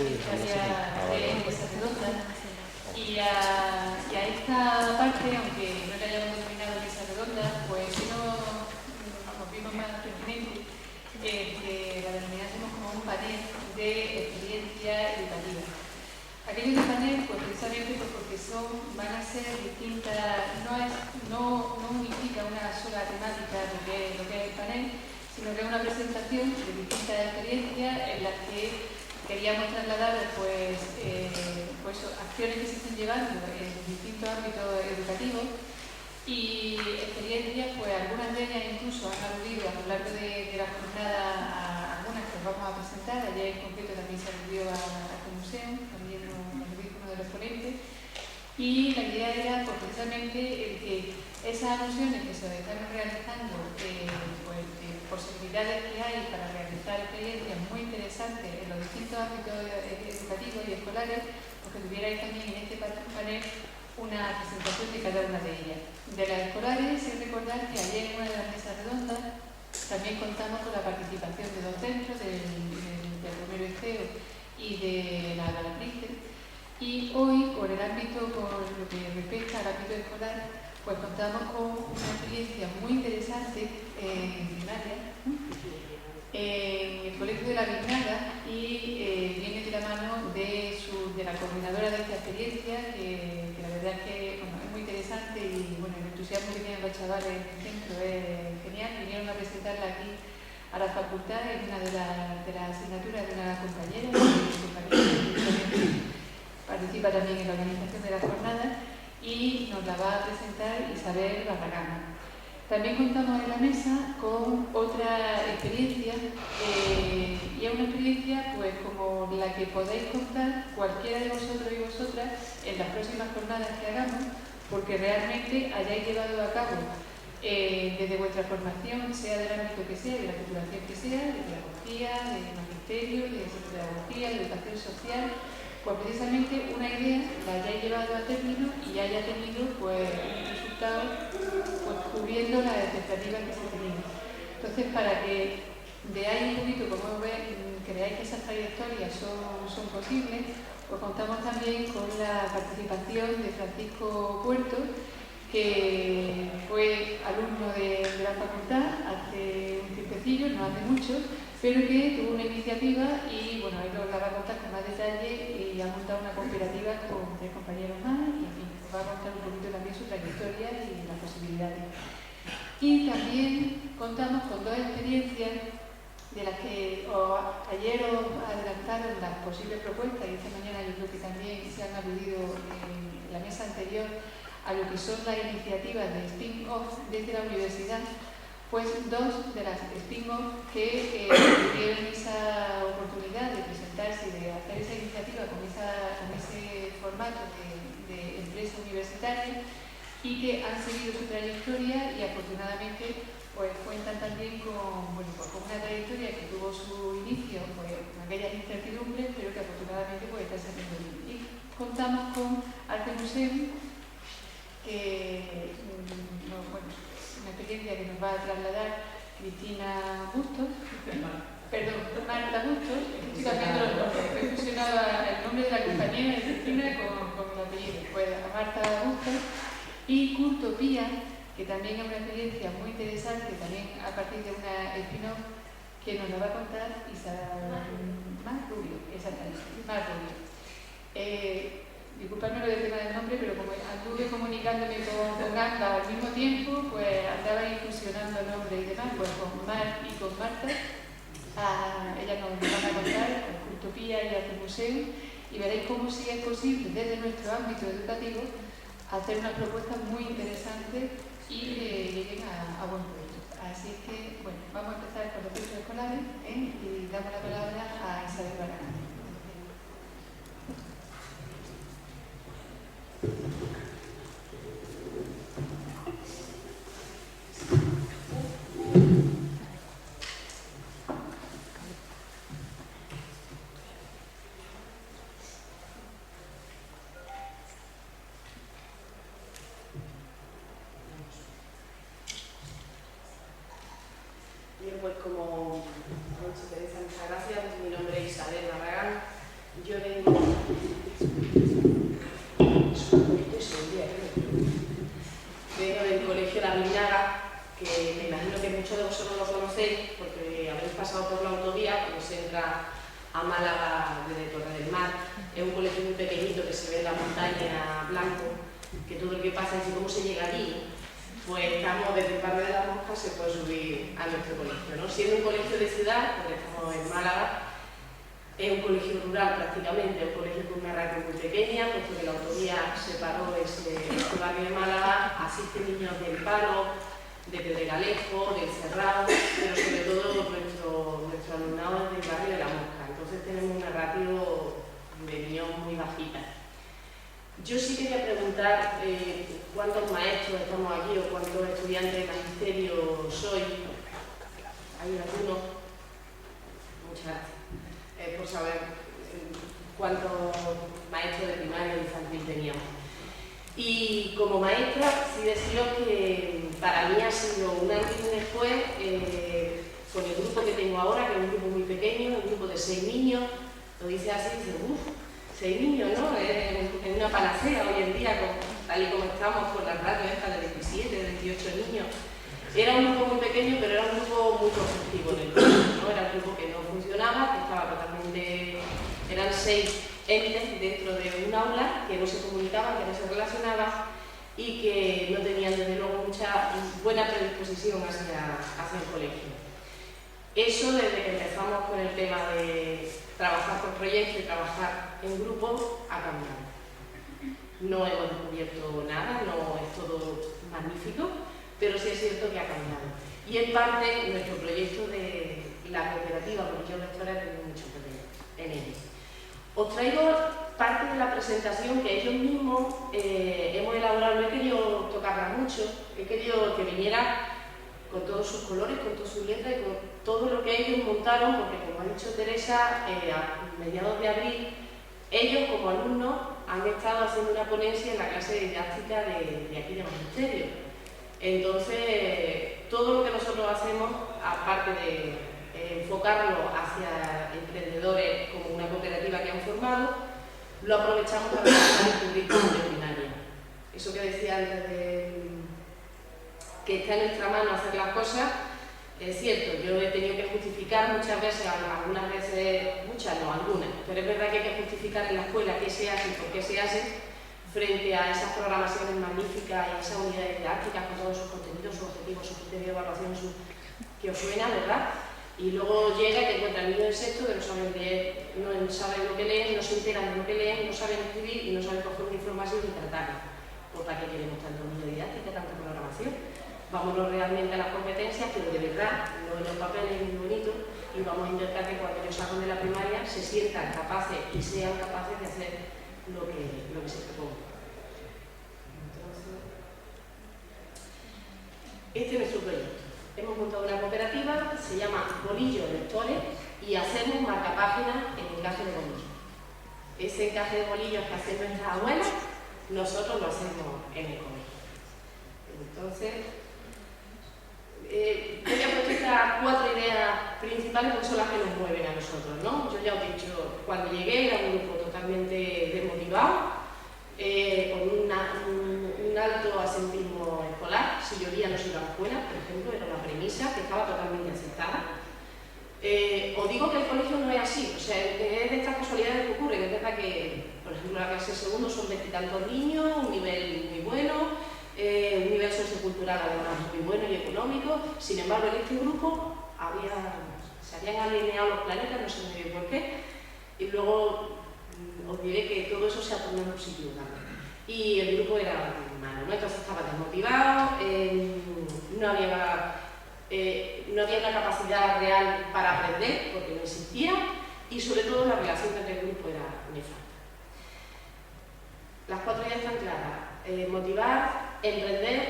Secretaria de Mesa Redonda. Y a esta parte, aunque no la hayamos denominado Mesa Redonda, pues sí nos vimos más pertinente que la denominásemos como un panel de experiencia educativa. Aquellos de panel, pues precisamente porque van a ser distintas, no unifica una sola temática lo que es el panel, sino que es una presentación de distintas experiencias en las que queríamos trasladar pues acciones que se están llevando en distintos ámbitos educativos y experiencias, pues algunas de ellas incluso han aludido a lo largo de la jornada a algunas que os vamos a presentar. Ayer en concreto también se aludió a este museo, también nos lo dijo uno de los ponentes, y la idea era pues, precisamente el que esas alusiones que se están realizando, posibilidades que hay para realizar experiencias muy interesantes en los distintos ámbitos educativos y escolares, pues que tuvierais también en este panel una presentación de cada una de ellas. De las escolares, sin recordar que ayer en una de las mesas redondas también contamos con la participación de dos centros, del Romero Esteo y de la Galatrice. Y hoy, por lo que respecta al ámbito escolar, pues contamos con una experiencia muy interesante en primaria, en el Colegio de la Biznaga, y viene de la mano de la coordinadora de esta experiencia, que la verdad es que es muy interesante y el entusiasmo que tienen los chavales en el centro es genial. Vinieron a presentarla aquí a la facultad en una de las asignaturas de una compañera que participa también en la organización de la jornada, y nos la va a presentar Isabel Barragán. También contamos en la mesa con otra experiencia, y es una experiencia pues como la que podéis contar cualquiera de vosotros y vosotras en las próximas jornadas que hagamos, porque realmente hayáis llevado a cabo desde vuestra formación, sea del ámbito que sea, de la titulación que sea, de pedagogía, de magisterio, de pedagogía, de educación social, pues precisamente una idea la hayáis llevado a término y haya tenido pues un resultado pues cubriendo las expectativas que se tenían. Entonces, para que veáis un poquito cómo creáis que esas trayectorias son posibles, pues contamos también con la participación de Francisco Puerto, que fue alumno de la facultad hace un tiempecillo, no hace mucho, pero que tuvo una iniciativa y él nos la va a contar con más detalle y ha montado una cooperativa con 3 compañeros más y en fin, nos va a contar un poquito también su trayectoria y las posibilidades. Y también contamos con 2 experiencias de las que ayer os adelantaron las posibles propuestas y esta mañana yo creo que también se han aludido en la mesa anterior a lo que son las iniciativas de spin-off desde la universidad. Pues 2 de las spin-off que tuvieron esa oportunidad de presentarse y de hacer esa iniciativa con ese formato de empresa universitaria y que han seguido su trayectoria y afortunadamente pues cuentan también con una trayectoria que tuvo su inicio con aquellas incertidumbres, pero que afortunadamente pues está saliendo bien. Y contamos con Arte Museo, que una experiencia que nos va a trasladar Cristina Bustos, Marta Bustos. Estoy cambiando los nombres, he fusionado el nombre de la compañera de Cristina con el apellido, pues a Marta Bustos, y Curtopía, que también es una experiencia muy interesante, también a partir de una spin-off que nos la va a contar Mar Rubio, exactamente, Mar Rubio. Disculpadme lo del tema del nombre, pero como anduve comunicándome con ambas al mismo tiempo, pues andaba fusionando nombres y demás, pues con Mar y con Marta. Ellas nos van a contar con Utopía y Arte Museo, y veréis cómo sí es posible desde nuestro ámbito educativo hacer unas propuestas muy interesantes y que lleguen a buen puerto. Así es que, vamos a empezar con los cursos escolares y damos la palabra a Isabel Barragán. Bien, pues como ha dicho Teresa, muchas gracias. Mi nombre es Isabel Barragán. pasado por la autovía, cuando se entra a Málaga desde Torre del Mar. Es un colegio muy pequeñito que se ve en la montaña blanco, que todo el que pasa dice cómo se llega allí. Pues estamos desde el barrio de la Mosca, se puede subir a nuestro colegio, ¿no? Siendo un colegio de ciudad, porque estamos en Málaga, es un colegio rural prácticamente, un colegio con una ratio muy pequeña, puesto que la autovía separó ese barrio de Málaga, asisten niños del Palo, de Pedregalejo, del Cerrado, pero sobre todo nuestro alumnado es del barrio de la Mosca. Entonces tenemos una ratio de niños muy bajita. Yo sí quería preguntar cuántos maestros estamos aquí o cuántos estudiantes de magisterio sois. ¿Hay alguno? Muchas gracias. Por saber cuántos maestros de primaria y infantil teníamos. Y como maestra, sí deciros que para mí ha sido un antes y un después con el grupo que tengo ahora, que es un grupo muy pequeño, un grupo de 6 niños. Lo dice así, dice, 6 niños, ¿no? Es una panacea hoy en día, tal y como estamos con las ratios estas de 17, de 28 niños. Era un grupo muy pequeño, pero era un grupo muy constructivo en el grupo, ¿no? Era un grupo que no funcionaba, que estaba totalmente... Eran 6 entes dentro de un aula que no se comunicaban, que no se relacionaban y que no tenían desde luego mucha buena predisposición hacia el colegio. Eso desde que empezamos con el tema de trabajar por proyectos y trabajar en grupo ha cambiado. No hemos descubierto nada, no es todo magnífico, pero sí es cierto que ha cambiado. Y en parte nuestro proyecto de la cooperativa Colegio Lectora tiene mucho que ver en ello. Os traigo parte de la presentación que ellos mismos hemos elaborado. No he querido tocarla mucho, he querido que viniera con todos sus colores, con todas sus letras y con todo lo que ellos montaron, porque como ha dicho Teresa, a mediados de abril, ellos como alumnos han estado haciendo una ponencia en la clase de didáctica de aquí de Magisterio. Entonces, todo lo que nosotros hacemos, aparte de enfocarlo hacia emprendedores como una cooperativa que han formado, lo aprovechamos para trabajar el currículum de primaria. Eso que decía antes de que está en nuestra mano hacer las cosas, es cierto, yo he tenido que justificar muchas veces, algunas veces, muchas no, algunas, pero es verdad que hay que justificar en la escuela qué se hace y por qué se hace frente a esas programaciones magníficas y esas unidades didácticas con todos sus contenidos, sus objetivos, sus criterios de evaluación, que os suena, ¿verdad? Y luego llega y te encuentra niños de sexto que no saben leer, no saben lo que leen, no se enteran de lo que leen, no saben escribir y no saben coger una información y tratarla. Pues ¿para qué queremos tanto unidad didáctica, tanta programación? Vámonos realmente a las competencias, pero de verdad, no en los papeles muy bonitos, y vamos a intentar que cuando ellos salgan de la primaria se sientan capaces y sean capaces de hacer lo que se propone. Entonces, este es nuestro proyecto. Hemos montado una cooperativa, se llama Bolillos Lectores, y hacemos marcapáginas en encaje de bolillos. Ese encaje de bolillos que hacen nuestras abuelas, nosotros lo hacemos en el colegio. Entonces, voy a puesto estas 4 ideas principales porque son las que nos mueven a nosotros, ¿no? Yo ya os he dicho, cuando llegué era un grupo totalmente desmotivado, con un alto asentismo escolar. Si llovía no se iba a la escuela, por ejemplo, era una premisa que estaba totalmente aceptada. Os digo que el colegio no es así, o sea, es de estas casualidades que ocurren. Es verdad que, por ejemplo, la clase de segundo son 20 y tantos niños, un nivel muy bueno, un nivel sociocultural además muy bueno y económico. Sin embargo, en este grupo se habían alineado los planetas, no sé muy bien por qué, y luego os diré que todo eso se ha tornado positivo también. Y el grupo era malo, ¿no? Entonces estaba desmotivado, no había una capacidad real para aprender, porque no existía, y sobre todo la relación entre el grupo era nefasta. Las 4 ideas están claras: motivar, emprender,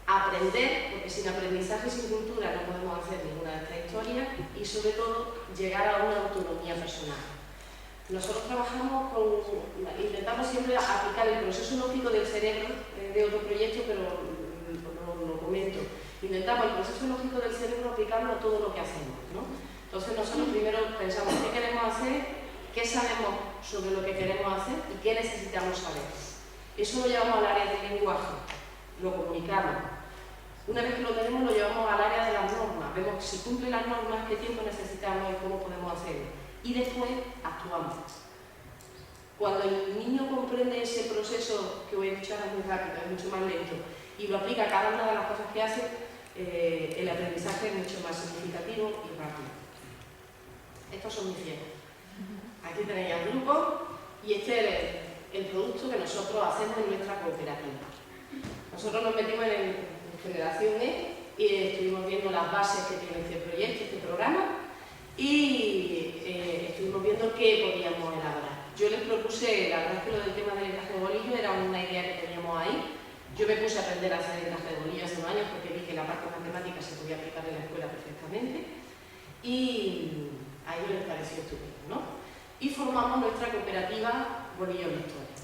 aprender, porque sin aprendizaje y sin cultura no podemos hacer ninguna de estas historias, y sobre todo llegar a una autonomía personal. Nosotros trabajamos intentamos siempre aplicar el proceso lógico del cerebro de otro proyecto, pero lo comento. Intentamos el proceso lógico del cerebro aplicarlo a todo lo que hacemos, ¿no? Entonces nosotros primero pensamos qué queremos hacer, qué sabemos sobre lo que queremos hacer y qué necesitamos saber. Eso lo llevamos al área del lenguaje, lo comunicamos. Una vez que lo tenemos, lo llevamos al área de las normas, vemos si cumple las normas, qué tiempo necesitamos y cómo podemos hacerlo. Y después actuamos. Cuando el niño comprende ese proceso, que voy a dicho ahora muy rápido, es mucho más lento, y lo aplica a cada una de las cosas que hace, el aprendizaje es mucho más significativo y rápido. Estos son mis ciegos. Aquí tenéis al grupo y este es el producto que nosotros hacemos en nuestra cooperativa. Nosotros nos metimos en Generación E y estuvimos viendo las bases que tiene este proyecto, este programa, y estuvimos viendo qué podíamos elaborar. Yo les propuse, la verdad es que lo del tema del encaje de bolillo era una idea que teníamos ahí. Yo me puse a aprender a hacer encaje de bolillo hace unos años porque vi que la parte matemática se podía aplicar en la escuela perfectamente y a ellos les pareció estupendo, ¿no? Y formamos nuestra cooperativa Bolillos Lectores.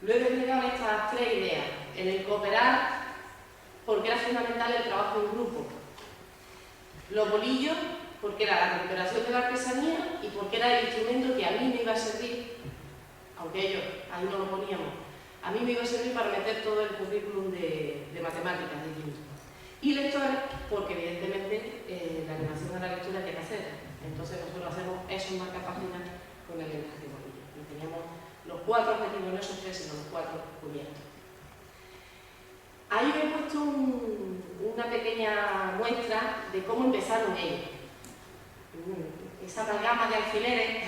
Luego he desplegado estas tres ideas. En el cooperar, porque era fundamental el trabajo en grupo. Los bolillos, porque era la recuperación de la artesanía y porque era el instrumento que a mí me iba a servir, aunque ellos ahí no lo poníamos, a mí me iba a servir para meter todo el currículum de matemáticas de química. Y lectores, porque evidentemente la animación de la lectura hay que hacerla. Entonces nosotros hacemos esos marcapáginas con el encaje de bolillo. Y teníamos los 4 objetivos, no esos 3, sino los 4 cubiertos. Ahí he puesto una pequeña muestra de cómo empezaron ellos. Esa amalgama de alfileres,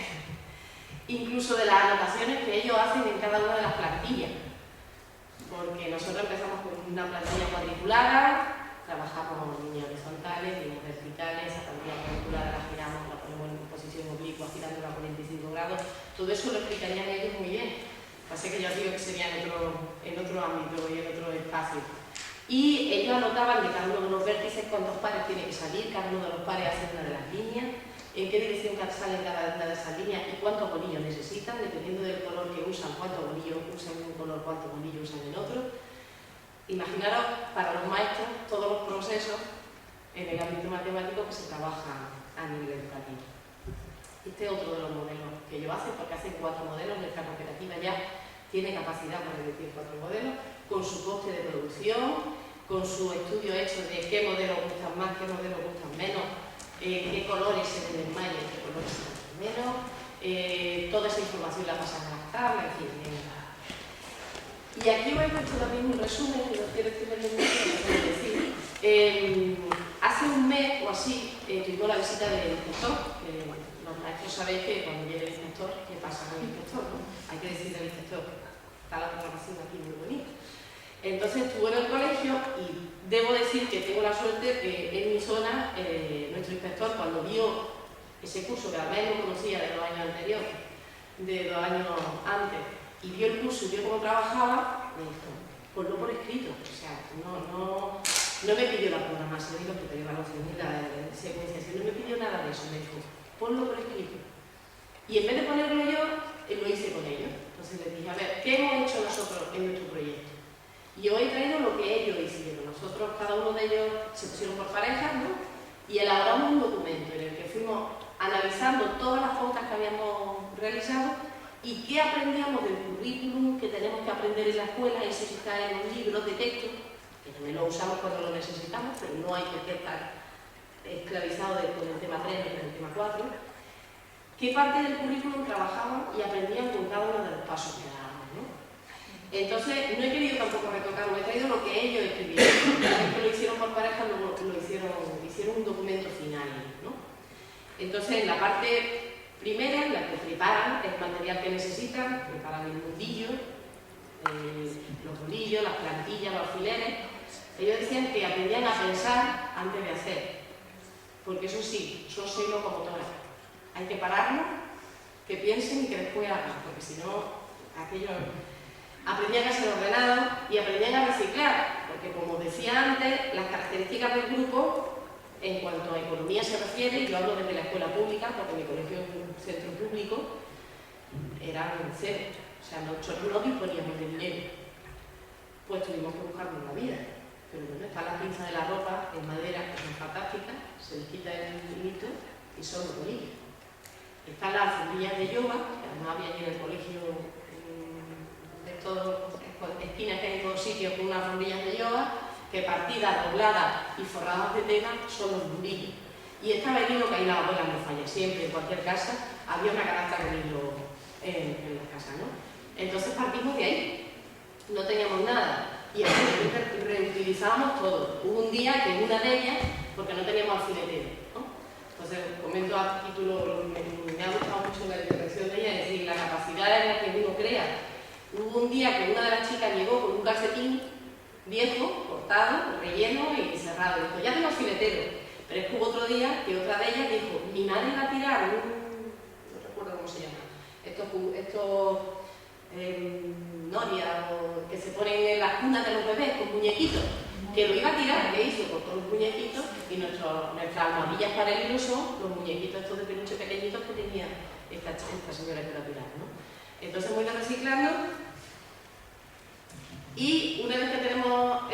incluso de las anotaciones que ellos hacen en cada una de las plantillas. Porque nosotros empezamos con una plantilla cuadriculada, trabajamos líneas horizontales, líneas verticales, esa plantilla cuadriculada la giramos, la ponemos en posición oblicua, girándola a 45 grados. Todo eso lo explicarían ellos muy bien. Así que yo digo que sería en otro ámbito y en otro espacio. Y ellos anotaban de cada uno de los vértices cuántos pares tiene que salir, cada uno de los pares hace una de las líneas, en qué dirección sale cada una de esas líneas y cuántos bolillos necesitan, dependiendo del color que usan, cuántos bolillos usan en un color, cuántos bolillos usan en otro. Imaginaros para los maestros todos los procesos en el ámbito matemático que se trabaja a nivel educativo. Este es otro de los modelos que ellos hacen, porque hacen 4 modelos, nuestra cooperativa ya tiene capacidad para repetir 4 modelos, con su coste de producción, con su estudio hecho de qué modelos gustan más, qué modelos gustan menos, qué colores se venden más y qué colores se venden menos, toda esa información la pasan a las tablas, en fin. Y aquí os he puesto también un resumen, que no quiero extenderme mucho, pero decir. Hace un mes o así tuvimos la visita del inspector, que los maestros sabéis que cuando llegue el inspector, ¿qué pasa con el inspector? ¿No? Hay que decir al inspector, está la programación aquí muy bonita. Entonces estuvo en el colegio y debo decir que tengo la suerte que en mi zona, nuestro inspector, cuando vio ese curso, que además no conocía de 2 años anteriores, de 2 años antes, y vio el curso y vio cómo trabajaba, me dijo, ponlo por escrito. O sea, no me pidió la programación ni los criterios de evaluación ni la secuenciación, no me pidió nada de eso, me dijo, ponlo por escrito. Y en vez de ponerlo yo, lo hice con ellos. Entonces les dije, a ver, ¿qué hemos hecho nosotros en nuestro proyecto? Y hoy he traído lo que ellos hicieron. Nosotros, cada uno de ellos se pusieron por parejas, ¿no? Y elaboramos un documento en el que fuimos analizando todas las pautas que habíamos realizado y qué aprendíamos del currículum que tenemos que aprender en la escuela, eso sí está en los libros de texto, que también lo usamos cuando lo necesitamos, pero no hay que estar esclavizado con el tema 3 ni con el tema 4. ¿Qué parte del currículum trabajaban y aprendían con cada uno de los pasos que dábamos, ¿no? Entonces, no he querido tampoco retocarlo, he traído lo que ellos escribieron. Que lo hicieron por pareja, luego hicieron un documento final, ¿no? Entonces, en la parte primera, en la que preparan el material que necesitan, preparan el mundillo, los bolillos, las plantillas, los alfileres, ellos decían que aprendían a pensar antes de hacer. Porque eso sí, yo soy locomotora. Hay que pararlos, que piensen y que después hagan, porque si no, aquello... Aprendían a ser ordenados y aprendían a reciclar, porque como decía antes, las características del grupo, en cuanto a economía se refiere, y yo hablo desde la escuela pública, porque mi colegio es un centro público, eran cero. O sea, nosotros no disponíamos de dinero. Pues tuvimos que buscarnos la vida. Pero bueno, están las pinzas de la ropa en madera, que son fantásticas, se les quita el hilito y son los bolillos. Están las alfombrillas de yoga, que además había allí en el colegio de todas esquinas que hay en todos sitios con unas alfombrillas de yoga, que que partidas, dobladas y forradas de tela son los bombillos. Y estaba el hilo que ahí la abuela no falla, siempre en cualquier casa había una canasta con hilo en la casa, ¿no? Entonces partimos de ahí, no teníamos nada y reutilizábamos todo. Hubo un día que una de ellas, porque no teníamos alfiletero, ¿no? Entonces comento a título, me ha gustado mucho la intervención de ella, es decir, la capacidad en la que uno crea. Hubo un día que una de las chicas llegó con un calcetín viejo, cortado, relleno y cerrado. Dijo, ya tengo alfiletero. Pero es que hubo otro día que otra de ellas dijo, mi madre va a tirar no recuerdo cómo se llama, estos norias que se ponen en las cunas de los bebés con muñequitos, que lo iba a tirar, ¿qué hizo? Cortó los muñequitos y nuestras almohadillas para el hilo son los muñequitos estos de peluche pequeñitos que tenía esta señora que era tirar, ¿no? Entonces muy de reciclando. Y una vez que tenemos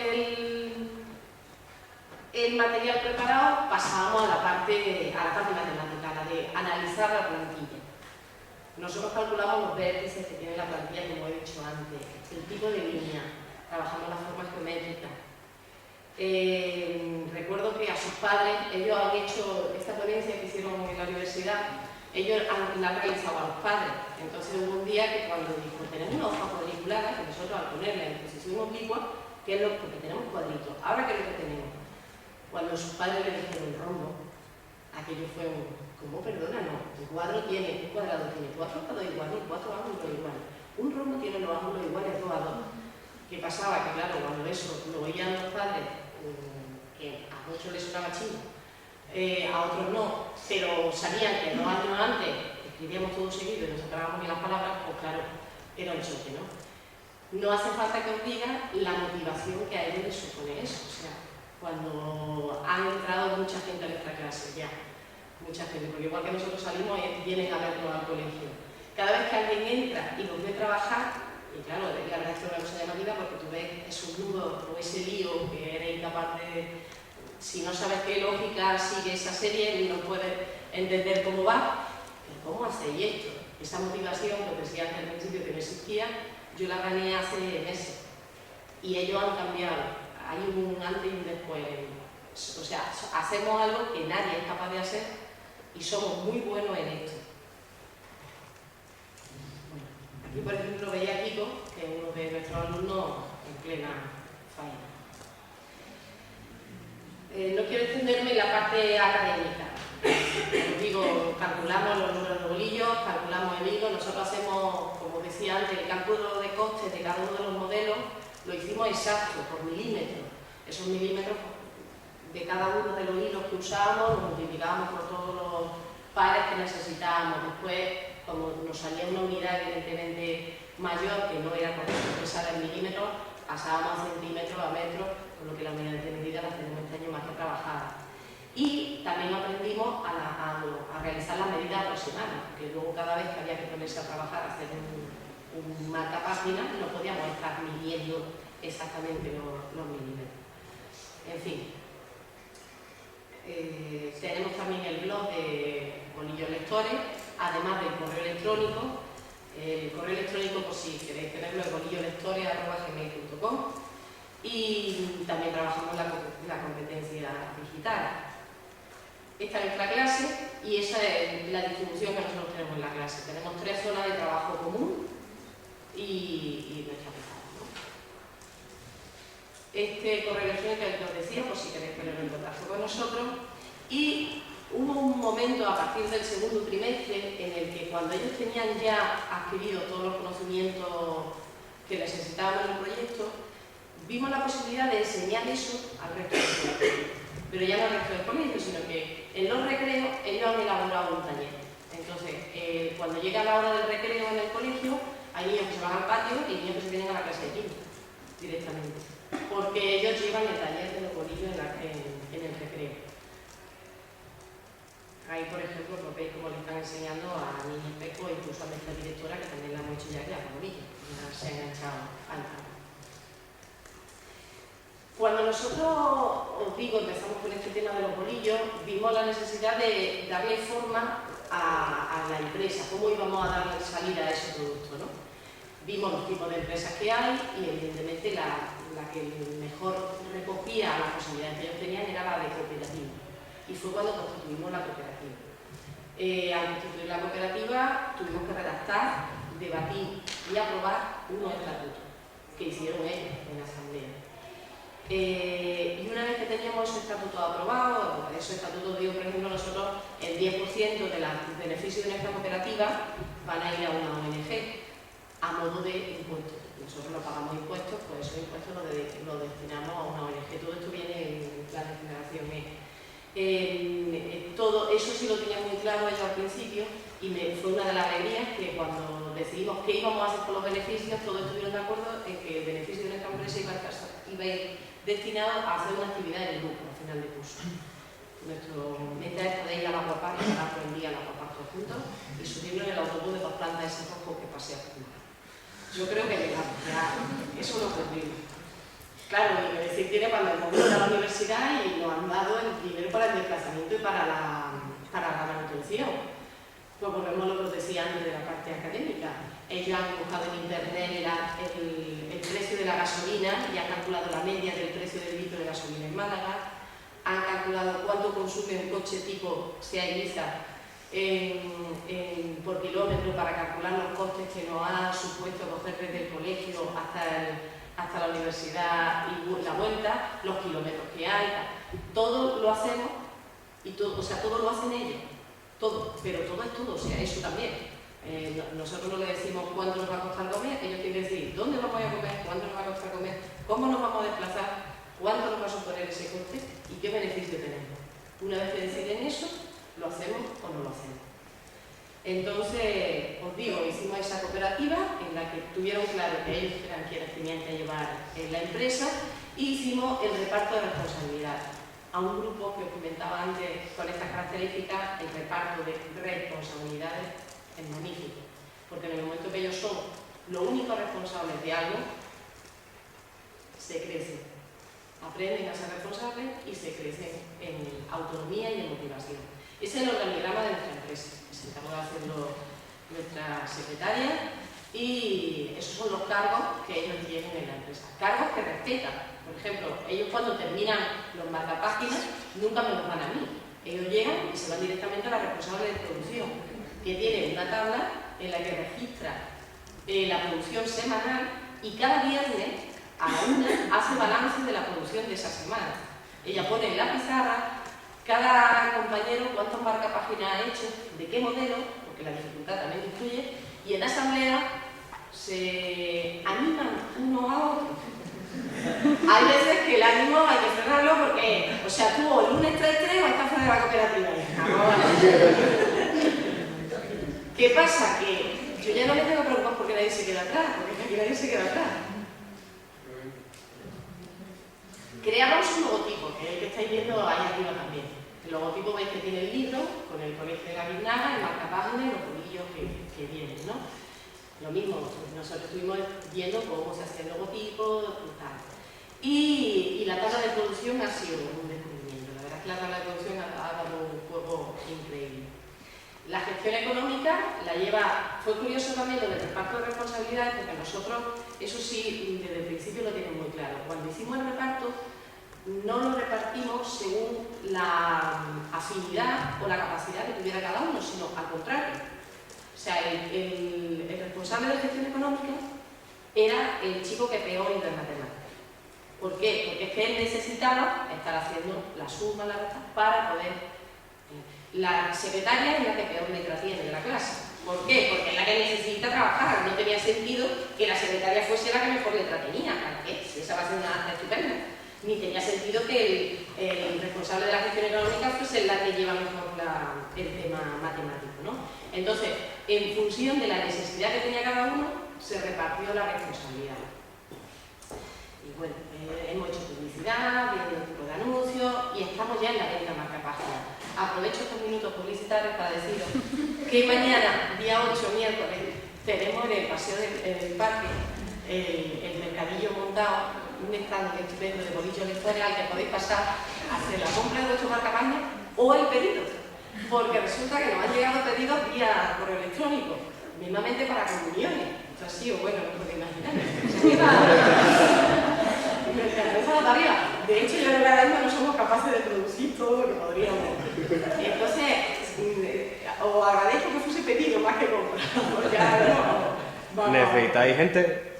el material preparado, pasábamos a la parte matemática, a la de analizar la plantilla. Nosotros calculamos los vértices que tiene la plantilla, como he dicho antes, el tipo de línea, trabajamos las formas geométricas. Recuerdo que a sus padres, ellos han hecho esta ponencia que hicieron en la universidad, ellos la han realizado a los padres. Entonces hubo un día que cuando dijo, tenemos una hoja cuadriculada, que nosotros al ponerla en posición oblicua, que es lo que tenemos cuadritos. Ahora, ¿qué es lo que tenemos? Cuando sus padres le dijeron rombo, aquello fue un, ¿cómo? Perdona, no. Un cuadrado tiene 4 lados iguales y 4 ángulos iguales. Un rombo tiene los ángulos iguales 2 a 2. ¿Qué pasaba? Que claro, cuando eso lo oían los padres, que a muchos les sonaba chino, a otros no, pero sabían que 2 años antes escribíamos todo seguido y nos sacábamos bien las palabras, pues claro, era un choque, ¿no? No hace falta que os diga la motivación que a ellos les supone eso. O sea, cuando han entrado mucha gente a nuestra clase, ya, mucha gente, porque igual que nosotros salimos, vienen a vernos al colegio. Cada vez que alguien entra y nos ve trabajar, y claro, la verdad es que es una cosa llamativa porque tú ves esos nudos o ese lío que eres incapaz de... Si no sabes qué lógica sigue esa serie, no puedes entender cómo va, pero ¿cómo hacéis esto? Esa motivación, lo que decía al principio que no existía, yo la gané hace meses. Y ellos han cambiado. Hay un antes y un después. O sea, hacemos algo que nadie es capaz de hacer y somos muy buenos en esto. Bueno, aquí por ejemplo veía a Kiko, que es uno de nuestros alumnos en plena faena. No quiero extenderme en la parte académica. Os digo, calculamos los números de bolillos, calculamos el hilo, nosotros hacemos, como decía antes, el cálculo de costes de cada uno de los modelos, lo hicimos exacto, por milímetros. Esos milímetros de cada uno de los hilos que usábamos los multiplicábamos por todos los pares que necesitábamos. Después, como nos salía una unidad evidentemente mayor, que no era correcto expresar en milímetros, pasábamos a centímetros, a metros, con lo que las unidades de medida las tenemos este año más que trabajadas. Y también aprendimos a realizar las medidas aproximadas, porque luego cada vez que había que ponerse a trabajar, a hacer un marca página, no podíamos estar midiendo exactamente los milímetros. En fin, tenemos también el blog de bolillos lectores, además del correo electrónico. El correo electrónico, por si queréis tenerlo, es bolillolectores@gmail.com, y también trabajamos la competencia digital. Esta es nuestra clase y esa es la distribución que nosotros tenemos en la clase. Tenemos 3 zonas de trabajo común y nuestra pizarra, ¿no? Este correo electrónico es el que os decía, por si queréis ponerlo en contacto con nosotros. Y hubo un momento a partir del segundo trimestre en el que, cuando ellos tenían ya adquirido todos los conocimientos que necesitaban en el proyecto, vimos la posibilidad de enseñar eso al resto del colegio. Pero ya no al resto del colegio, sino que en los recreos ellos han elaborado un taller. Entonces, cuando llega la hora del recreo en el colegio, hay niños que se van al patio y niños que se vienen a la clase de química directamente, porque ellos llevan el taller de los bolillos en el recreo. Ahí, por ejemplo, pues veis cómo le están enseñando a niños pecos, incluso a nuestra directora, que también la hemos hecho ya, que a bolillos, ya se ha enganchado al trabajo. Cuando nosotros, os digo, empezamos con este tema de los bolillos, vimos la necesidad de darle forma a la empresa, cómo íbamos a darle salida a ese producto, ¿no? Vimos los tipos de empresas que hay y, evidentemente, la que mejor recogía las posibilidades que ellos tenían era la de cooperativa. Y fue cuando constituimos la cooperativa. Al constituir la cooperativa tuvimos que redactar, debatir y aprobar unos estatutos que hicieron ellos en la asamblea. Y una vez que teníamos esos estatutos aprobados, esos estatutos, digo, por ejemplo, nosotros el 10% de los beneficios de nuestra cooperativa van a ir a una ONG a modo de impuestos. Nosotros no pagamos impuestos, pues esos impuestos los destinamos a una ONG. Todo esto viene en el plan de generación todo eso sí lo tenía muy claro ellos al principio y fue una de las alegrías que cuando decidimos qué íbamos a hacer con los beneficios, todos estuvieron de acuerdo en que el beneficio de nuestra empresa iba a ir destinado a hacer una actividad en el lucro al final de curso. Nuestra meta es poder ir a la Aquapar y parar por el día a la Aquapar todos juntos y subirnos en el autobús de 2 plantas de ese rojo que pasea por el mar. Yo creo que llegamos, ya, eso lo cumplimos. Claro, y me decir tiene cuando hemos ido a la universidad y nos han dado el dinero para el desplazamiento y para la manutención. Pues volvemos a lo que os decía antes de la parte académica. Ellos han buscado en internet el precio de la gasolina y han calculado la media del precio del litro de gasolina en Málaga. Han calculado cuánto consume un coche tipo SEA Ibiza por kilómetro para calcular los costes que nos ha supuesto coger desde el colegio hasta la universidad y la vuelta, los kilómetros que hay. Todo lo hacemos y todo, o sea, todo lo hacen ellos. Todo, pero todo es todo, o sea, eso también. Nosotros no le decimos cuánto nos va a costar comer, ellos quieren decir dónde vamos a comer, cuánto nos va a costar comer, cómo nos vamos a desplazar, cuánto nos va a suponer ese coste y qué beneficio tenemos. Una vez que deciden eso, lo hacemos o no lo hacemos. Entonces, os digo, hicimos esa cooperativa en la que tuvieron claro que ellos eran quienes tenían que llevar la empresa y hicimos el reparto de responsabilidades. A un grupo que os comentaba antes con estas características, el reparto de responsabilidades es magnífico, porque en el momento que ellos son los únicos responsables de algo, se crecen, aprenden a ser responsables y se crecen en autonomía y en motivación. Ese es el organigrama de nuestra empresa, que se encargó de hacerlo nuestra secretaria, y esos son los cargos que ellos tienen en la empresa. Cargos que respetan. Por ejemplo, ellos cuando terminan los marcapáginas nunca me los dan a mí. Ellos llegan y se van directamente a la responsable de producción, que tiene una tabla en la que registra la producción semanal y cada viernes a la 1 hace balance de la producción de esa semana. Ella pone en la pizarra cada compañero cuántos marcapáginas ha hecho, de qué modelo, porque la dificultad también influye, y en la asamblea se animan unos a otros. Hay veces que el ánimo hay que frenarlo porque, o sea, tú o el lunes 3-3 o estás fuera de la cooperativa. ¿Qué pasa? Que yo ya no me tengo que preocupar porque nadie se queda atrás, porque aquí nadie se queda atrás. Creamos un logotipo, que es el que estáis viendo ahí arriba también. El logotipo veis que tiene el libro, con el colegio de la Guirnaga, el marcapáginas y los bolillos que vienen, ¿no? Lo mismo, nosotros estuvimos viendo cómo se hacía el logotipo y tal. Y la tabla de producción ha sido un descubrimiento. La verdad es que la tabla de producción ha dado un juego increíble. La gestión económica la lleva... Fue curioso también lo del reparto de responsabilidades, porque nosotros, eso sí, desde el principio lo tienen muy claro. Cuando hicimos el reparto, no lo repartimos según la afinidad o la capacidad que tuviera cada uno, sino al contrario. O sea, el responsable de gestión económica era el chico que peor iba en matemáticas. ¿Por qué? Porque es que él necesitaba estar haciendo la suma, la resta, para poder... La secretaria es la que peor letra tiene de la clase. ¿Por qué? Porque es la que necesita trabajar. No tenía sentido que la secretaria fuese la que mejor letra tenía. ¿Para qué? Si esa va a ser una acta estupenda. Ni tenía sentido que el responsable de la gestión económica fuese la que lleva mejor el tema matemático, ¿no? Entonces, en función de la necesidad que tenía cada uno, se repartió la responsabilidad. Y bueno, hemos hecho publicidad, viendo tipo de anuncios y estamos ya en la venta marcapágina. Aprovecho estos minutos publicitarios para deciros que mañana, día 8, miércoles, tenemos en el paseo del parque el mercadillo montado, un stand estupendo de bolillos lectores al que podéis pasar a hacer la compra de vuestro marcapáginas o el pedido. Porque resulta que nos han llegado pedidos vía correo electrónico, mismamente para comuniones. Esto ha sido, bueno, no podéis imaginar. de cabeza hasta arriba. De hecho, yo creo que ahora mismo no somos capaces de producir todo lo que podríamos. Entonces, os agradezco que fuese pedido más que comprar. Ya no, ¿Necesitáis gente?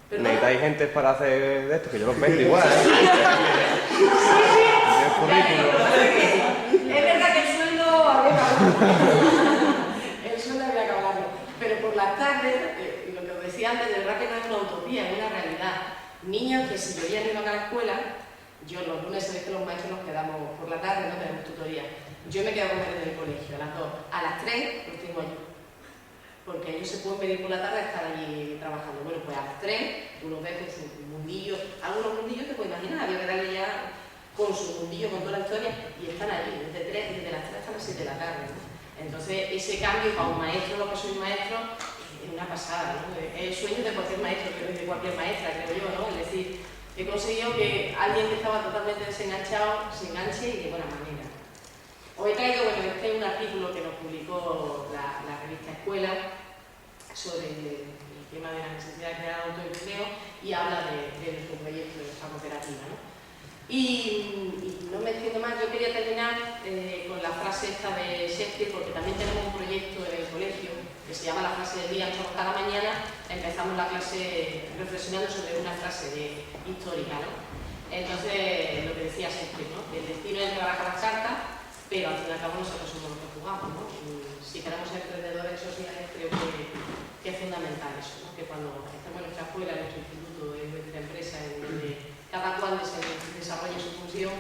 ¿Perdón? ¿Necesitáis gente para hacer de esto? Que yo los vendo igual, ¿eh? Es verdad que el sueldo había que hablarlo. El sueldo había que hablarlo. Pero por las tardes, lo que os decía antes, de verdad que no es una utopía, es una realidad. Niños que si yo ya no iban a la escuela, yo los lunes sabéis que los maestros nos quedamos por la tarde, no tenemos tutoría. Yo me quedo con ellos en el colegio a las 2. A las 3 los tengo yo. Porque ellos se pueden venir por la tarde a estar allí trabajando. Bueno, pues a las 3 tú los ves con su mundillo, algunos mundillos te puedes imaginar, había que darle ya con su mundillo, con toda la historia, y están allí, desde las 3 hasta las 7 de la tarde, ¿no? Entonces, ese cambio para un maestro, lo que soy maestro, es una pasada, ¿no? Es el sueño de cualquier maestro, de cualquier maestra, creo yo, ¿no? Es decir, he conseguido que alguien que estaba totalmente desenganchado se enganche y de buena manera. Os he traído, bueno, este es un artículo que nos publicó la revista Escuela sobre el tema de la necesidad de crear autoempleo y habla de nuestro proyecto de esta cooperativa, ¿no? Y no me extiendo más, yo quería terminar con la frase esta de Shakespeare, porque también tenemos un proyecto en el colegio que se llama la frase del día. Nosotros cada mañana empezamos la clase reflexionando sobre una frase histórica, ¿no? Entonces, lo que decía Shakespeare, ¿no? El destino es que baraja las cartas, pero al fin y al cabo nosotros somos los que jugamos, ¿no? Y si queremos ser emprendedores sociales, creo que es fundamental eso, ¿no? Que cuando estemos en nuestra escuela, en nuestro instituto, en nuestra empresa, en donde cada cual desarrolle su función,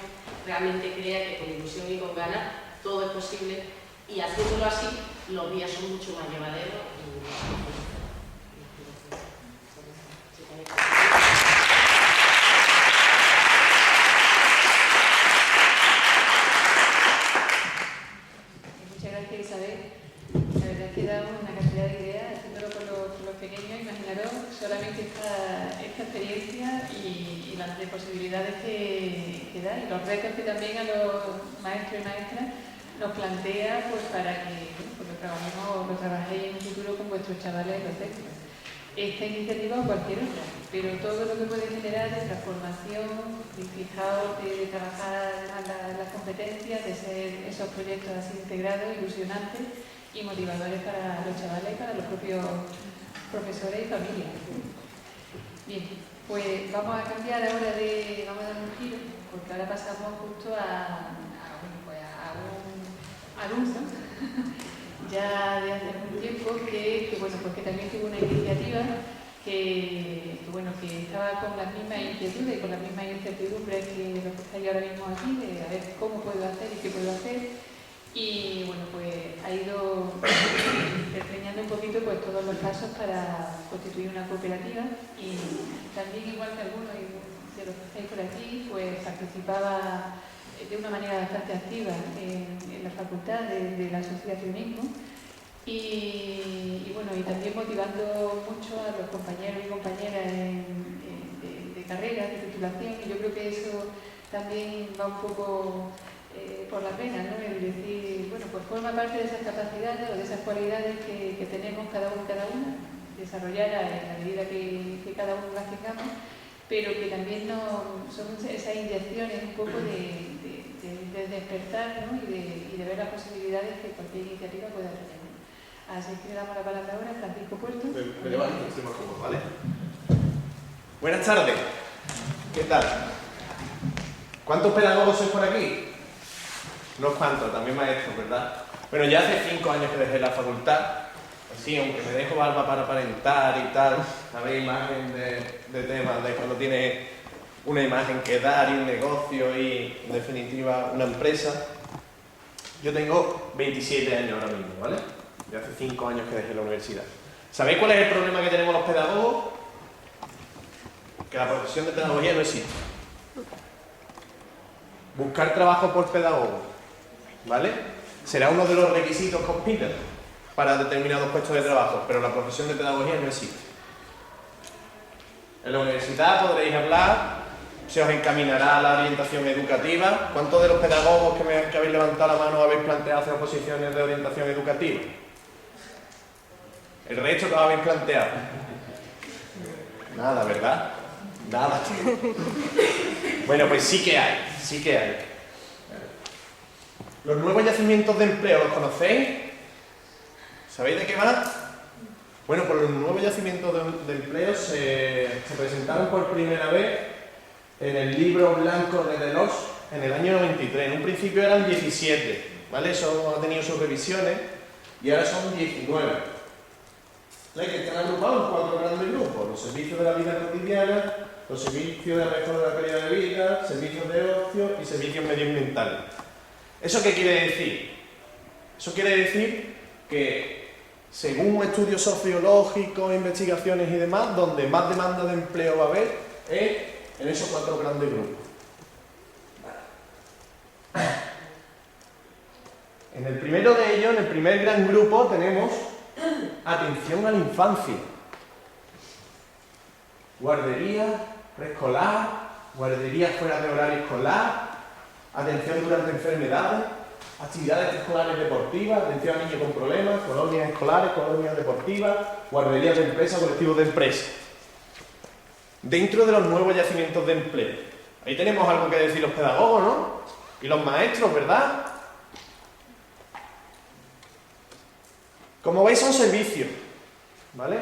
realmente crea que con ilusión y con ganas todo es posible, y haciéndolo así los días son mucho más llevaderos y muchas gracias, Isabel. La verdad es que da una cantidad de ideas, haciéndolo con los pequeños. Imaginaros solamente esta experiencia y las de posibilidades que da, y los retos que también a los maestros y maestras nos plantea, pues para que lo trabajéis en un futuro con vuestros chavales en los centros. Esta iniciativa o cualquier otra, pero todo lo que puede generar de transformación, de fijaos, de trabajar las competencias, de ser esos proyectos así integrados, ilusionantes y motivadores para los chavales y para los propios profesores y familias. Bien, pues vamos a cambiar ahora vamos a dar un giro, porque ahora pasamos justo a un alumno ya de hace algún tiempo que también tuvo una iniciativa que estaba con las mismas inquietudes y con las mismas incertidumbres que los que estáis ahora mismo aquí, de a ver cómo puedo hacer y qué puedo hacer. Y bueno, pues ha ido enseñando un poquito pues todos los pasos para constituir una cooperativa, y también, igual que algunos de los que estáis por aquí, pues participaba de una manera bastante activa en la facultad de la asociacionismo, y también motivando mucho a los compañeros y compañeras de carrera, de titulación, y yo creo que eso también va un poco por la pena, ¿no? El decir, bueno, pues forma parte de esas capacidades o de esas cualidades que tenemos cada uno y cada una, desarrollar en la medida que cada uno las tengamos, pero que también son esas inyecciones un poco de despertar, ¿no? y de ver las posibilidades que cualquier iniciativa pueda tener. Así que le damos la palabra ahora a Francisco Puerto. Me levanto, estoy más cómodo, ¿vale? Buenas tardes. ¿Qué tal? ¿Cuántos pedagogos sois por aquí? Unos cuantos, también maestros, ¿verdad? Bueno, ya hace 5 años que dejé la facultad. Así, aunque me dejo barba para aparentar y tal, sabéis, imagen de temas de cuando tienes una imagen que dar y un negocio y, en definitiva, una empresa. Yo tengo 27 años ahora mismo, ¿vale? De hace 5 años que dejé la universidad. ¿Sabéis cuál es el problema que tenemos los pedagogos? Que la profesión de pedagogía no existe. Buscar trabajo por pedagogo, ¿vale? Será uno de los requisitos que os piden para determinados puestos de trabajo, pero la profesión de pedagogía no existe. En la universidad podréis hablar, se os encaminará a la orientación educativa. ¿Cuántos de los pedagogos que habéis levantado la mano habéis planteado hacer oposiciones de orientación educativa? El resto que os habéis planteado. Nada, ¿verdad? Nada. Bueno, pues sí que hay, sí que hay. ¿Los nuevos yacimientos de empleo los conocéis? ¿Sabéis de qué va? Bueno, pues los nuevos yacimientos de empleo se presentaron por primera vez en el libro blanco de Delors en el año 93. En un principio eran 17, ¿vale? Eso ha tenido sus revisiones y ahora son 19. Que están agrupados en 4 grandes grupos: los servicios de la vida cotidiana, los servicios de resto de la calidad de vida, servicios de ocio y servicios medioambientales. ¿Eso qué quiere decir? Eso quiere decir que, según estudios sociológicos, investigaciones y demás, donde más demanda de empleo va a haber es en esos 4 grandes grupos. En el primero de ellos, en el primer gran grupo, tenemos atención a la infancia. Guardería, preescolar, guardería fuera de horario escolar, atención durante enfermedades, actividades escolares deportivas, atención a niños con problemas, colonias escolares, colonias deportivas, guarderías de empresa, colectivos de empresa. Dentro de los nuevos yacimientos de empleo. Ahí tenemos algo que decir los pedagogos, ¿no? Y los maestros, ¿verdad? Como veis, son servicios, ¿vale?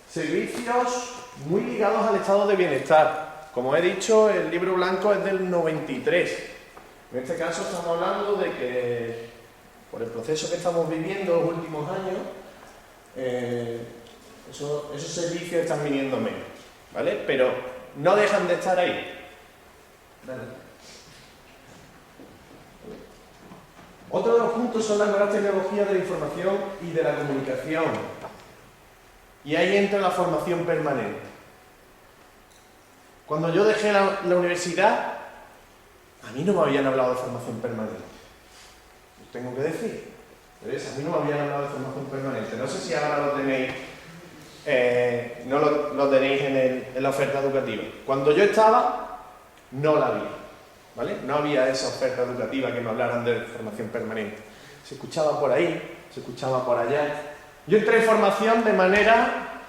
Servicios muy ligados al estado de bienestar. Como he dicho, el libro blanco es del 93. En este caso estamos hablando de que, por el proceso que estamos viviendo los últimos años, esos servicios están viniendo menos, ¿vale? Pero no dejan de estar ahí. Otro de los puntos son las nuevas tecnologías de la información y de la comunicación. Y ahí entra la formación permanente. Cuando yo dejé la universidad, a mí no me habían hablado de formación permanente. Os tengo que decir. ¿Ves? A mí no me habían hablado de formación permanente. No sé si ahora lo tenéis, no lo tenéis en la oferta educativa. Cuando yo estaba, no la había. ¿Vale? No había esa oferta educativa que me hablaran de formación permanente. Se escuchaba por ahí, se escuchaba por allá. Yo entré en formación de manera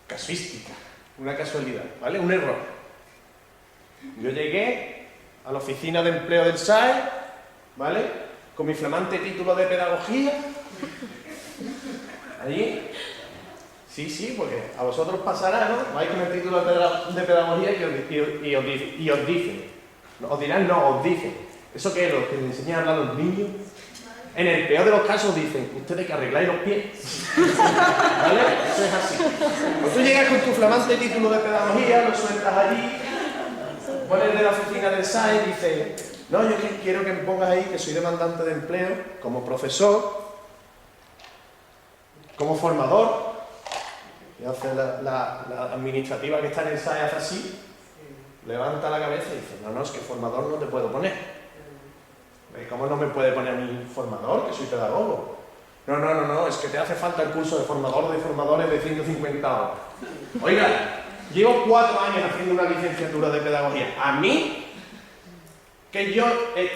casuística, una casualidad, ¿vale? Un error. Yo llegué a la oficina de empleo del SAE, ¿vale? Con mi flamante título de pedagogía. Allí. Sí, porque a vosotros pasará, ¿no? Vais con el título de pedagogía y os dicen. Os dirán, no, os dicen. ¿Eso qué es lo que les enseñan a hablar a los niños? En el peor de los casos dicen, ustedes que arregláis los pies. ¿Vale? Eso es así. Pues tú llegas con tu flamante título de pedagogía, lo sueltas allí, pones de la oficina del SAE y dices, no, yo quiero que me pongas ahí que soy demandante de empleo, como profesor, como formador. Y hace la administrativa que está en el SAE, hace así, levanta la cabeza y dice, no, es que formador no te puedo poner. ¿Cómo no me puede poner a mí formador, que soy pedagogo? No, es que te hace falta el curso de formador de formadores de 150 horas. Oiga, llevo 4 años haciendo una licenciatura de pedagogía. A mí, que yo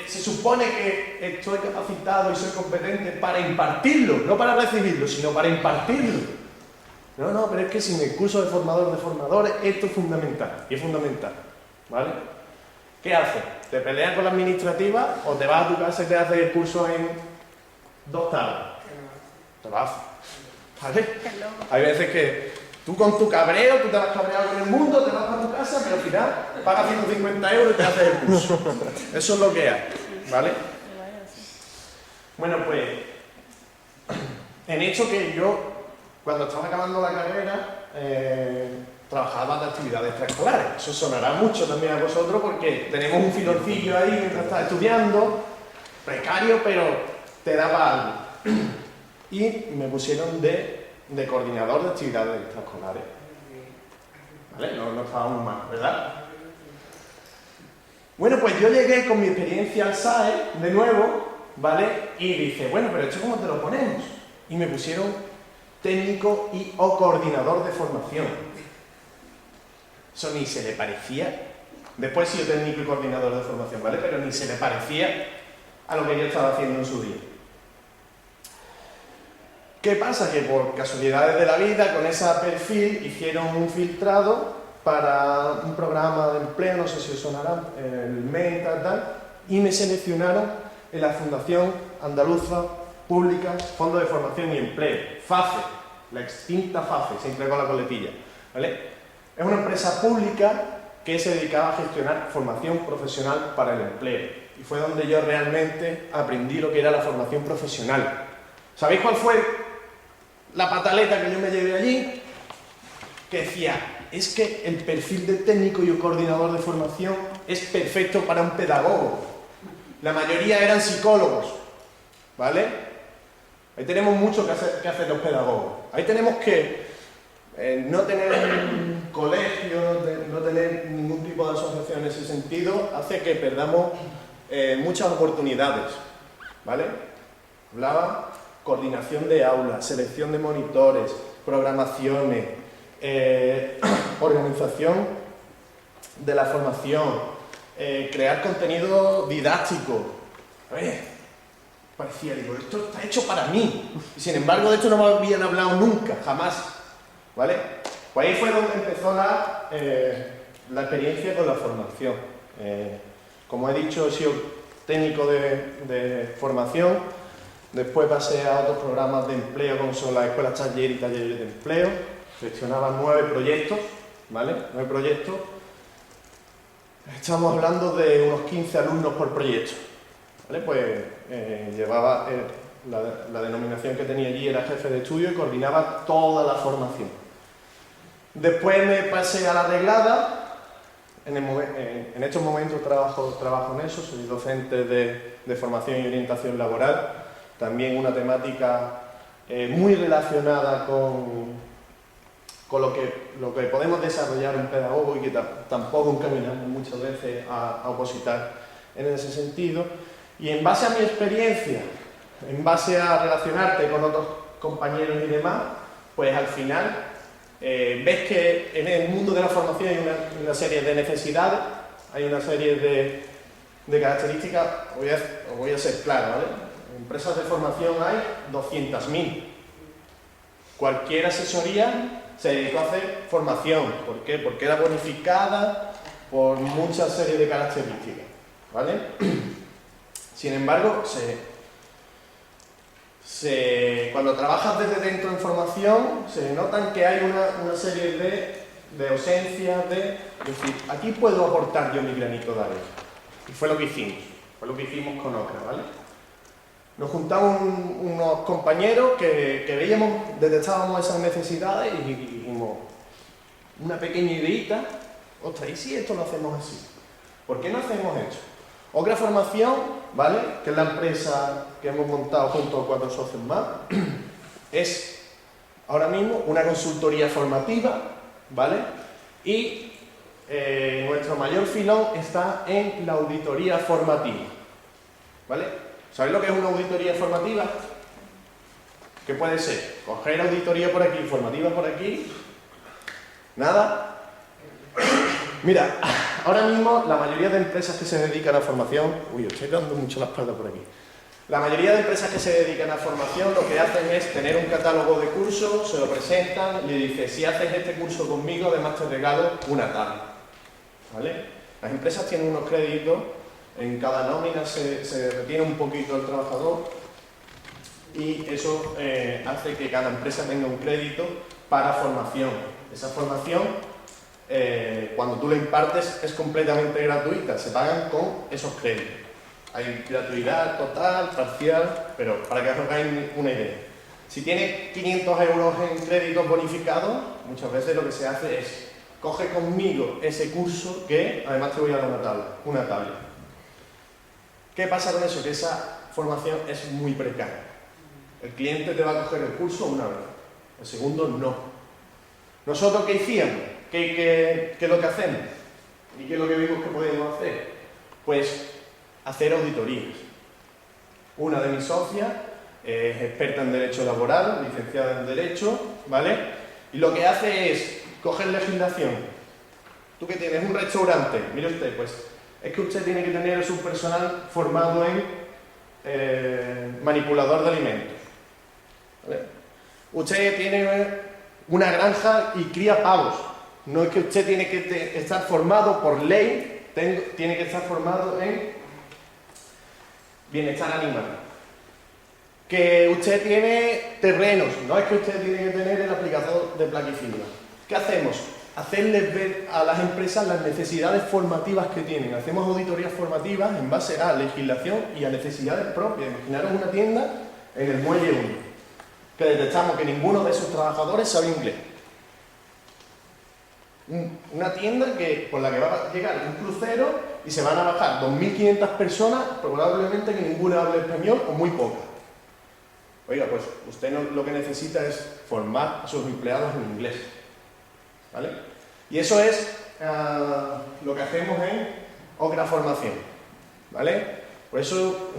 se supone que estoy capacitado y soy competente para impartirlo, no para recibirlo, sino para impartirlo. No, pero es que sin el curso de formador de formadores, esto es fundamental, y es fundamental, ¿vale? ¿Qué haces? ¿Te peleas con la administrativa o te vas a tu casa y te haces el curso en 2 tardes? Te lo haces, ¿vale? Hay veces que tú con tu cabreo, tú te vas cabreado con el mundo, te vas a tu casa, pero al final pagas 150 euros y te haces el curso. Eso es lo que hay, ¿vale? Bueno, pues, en hecho que yo, cuando estaba acabando la carrera, trabajaba de actividades extraescolares. Eso sonará mucho también a vosotros porque tenemos un filoncillo ahí mientras estás estudiando, precario, pero te daba algo. Y me pusieron de coordinador de actividades extraescolares. ¿Vale? No estábamos mal, ¿verdad? Bueno, pues yo llegué con mi experiencia al SAE, de nuevo, ¿vale? Y dije, bueno, pero ¿esto cómo te lo ponemos? Y me pusieron técnico y o coordinador de formación. Eso ni se le parecía. Después sí, técnico y coordinador de formación, ¿vale? Pero ni se le parecía a lo que yo estaba haciendo en su día. ¿Qué pasa? Que por casualidades de la vida, con ese perfil, hicieron un filtrado para un programa de empleo, no sé si os sonará, el MENTA, tal, y me seleccionaron en la Fundación Andaluza Pública, Fondo de Formación y Empleo, FAFE, la extinta FAFE, siempre con la coletilla, ¿vale? Es una empresa pública que se dedicaba a gestionar formación profesional para el empleo, y fue donde yo realmente aprendí lo que era la formación profesional. ¿Sabéis cuál fue la pataleta que yo me llevé allí? Que decía, es que el perfil de técnico y coordinador de formación es perfecto para un pedagogo. La mayoría eran psicólogos, ¿vale? Ahí tenemos mucho que hacer los pedagogos. Ahí tenemos que no tener un colegio, no tener ningún tipo de asociación en ese sentido, hace que perdamos muchas oportunidades, ¿vale? Hablaba coordinación de aulas, selección de monitores, programaciones, organización de la formación, crear contenido didáctico. Parecía, digo, esto está hecho para mí. Y sin embargo, de esto no me habían hablado nunca, jamás. ¿Vale? Pues ahí fue donde empezó la experiencia con la formación. Como he dicho, he sido técnico de formación. Después pasé a otros programas de empleo, como son las escuelas taller y talleres de empleo. Gestionaba 9 proyectos, ¿vale? 9 proyectos. Estamos hablando de unos 15 alumnos por proyecto, ¿vale? Pues llevaba, la denominación que tenía allí era jefe de estudio y coordinaba toda la formación. Después me pasé a la reglada. En estos momentos trabajo en eso, soy docente de formación y orientación laboral. También una temática muy relacionada con lo que podemos desarrollar un pedagogo y que tampoco encaminamos muchas veces a opositar en ese sentido. Y en base a mi experiencia, en base a relacionarte con otros compañeros y demás, pues al final ves que en el mundo de la formación hay una serie de necesidades, hay una serie de características. Os voy a ser claro, ¿vale? En empresas de formación hay 200.000. Cualquier asesoría se dedicó a hacer formación. ¿Por qué? Porque era bonificada por muchas series de características, ¿vale? Sin embargo, cuando trabajas desde dentro en formación, se notan que hay una serie de ausencias, es decir, aquí puedo aportar yo mi granito de arena. Y fue lo que hicimos con OCRA, ¿vale? Nos juntamos unos compañeros que veíamos, detectábamos esas necesidades y dijimos, una pequeña ideita, ostras, ¿y si esto lo hacemos así? ¿Por qué no hacemos esto? OCRA Formación, ¿vale? Que es la empresa que hemos montado junto a 4 socios más, es ahora mismo una consultoría formativa, ¿vale? Y nuestro mayor filón está en la auditoría formativa, ¿vale? ¿Sabéis lo que es una auditoría formativa? ¿Qué puede ser? Coger auditoría por aquí, formativa por aquí. ¿Nada? Mira, ahora mismo la mayoría de empresas que se dedican a formación... Uy, estoy dando mucho la espalda por aquí. La mayoría de empresas que se dedican a formación lo que hacen es tener un catálogo de cursos, se lo presentan y le dicen, si haces este curso conmigo, además te regalo una tabla. ¿Vale? Las empresas tienen unos créditos. En cada nómina se retiene un poquito el trabajador y eso hace que cada empresa tenga un crédito para formación. Esa formación, cuando tú la impartes, es completamente gratuita, se pagan con esos créditos. Hay gratuidad total, parcial, pero para que os hagáis una idea. Si tienes 500 euros en créditos bonificados, muchas veces lo que se hace es, coge conmigo ese curso que además te voy a dar una tabla. ¿Qué pasa con eso? Que esa formación es muy precaria. El cliente te va a coger el curso una vez, el segundo no. ¿Nosotros qué hicimos? ¿Qué es lo que hacemos? ¿Y qué es lo que vimos que podíamos hacer? Pues hacer auditorías. Una de mis socias es experta en Derecho Laboral, licenciada en Derecho, ¿vale? Y lo que hace es coger legislación. Tú que tienes un restaurante, mire usted, pues es que usted tiene que tener su personal formado en manipulador de alimentos. ¿Vale? Usted tiene una granja y cría pavos. No es que usted tiene que estar formado por ley, tiene que estar formado en bienestar animal. Que usted tiene terrenos, no es que usted tiene que tener el aplicador de plaquicidas. ¿Qué hacemos? Hacerles ver a las empresas las necesidades formativas que tienen. Hacemos auditorías formativas en base a legislación y a necesidades propias. Imaginaros una tienda en el Muelle 1, que detectamos que ninguno de sus trabajadores sabe inglés. Una tienda por la que va a llegar un crucero y se van a bajar 2.500 personas, probablemente que ninguna hable español o muy poca. Oiga, pues usted lo que necesita es formar a sus empleados en inglés. ¿Vale? Y eso es lo que hacemos en Ocra Formación. ¿Vale? Por eso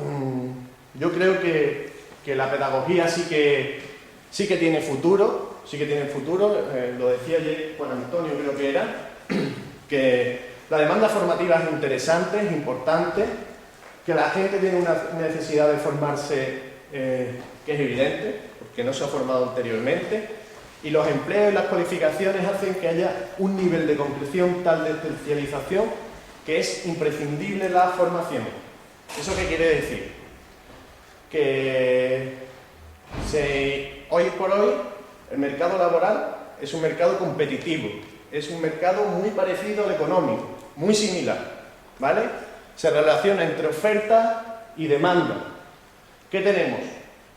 yo creo que la pedagogía sí que tiene futuro. Sí que tiene futuro, lo decía ayer Juan Antonio, creo que era, que la demanda formativa es interesante, es importante, que la gente tiene una necesidad de formarse que es evidente, porque no se ha formado anteriormente, y los empleos y las cualificaciones hacen que haya un nivel de concreción tal de especialización que es imprescindible la formación. ¿Eso qué quiere decir? Que hoy por hoy el mercado laboral es un mercado competitivo, es un mercado muy parecido al económico, muy similar, ¿vale? Se relaciona entre oferta y demanda. ¿Qué tenemos?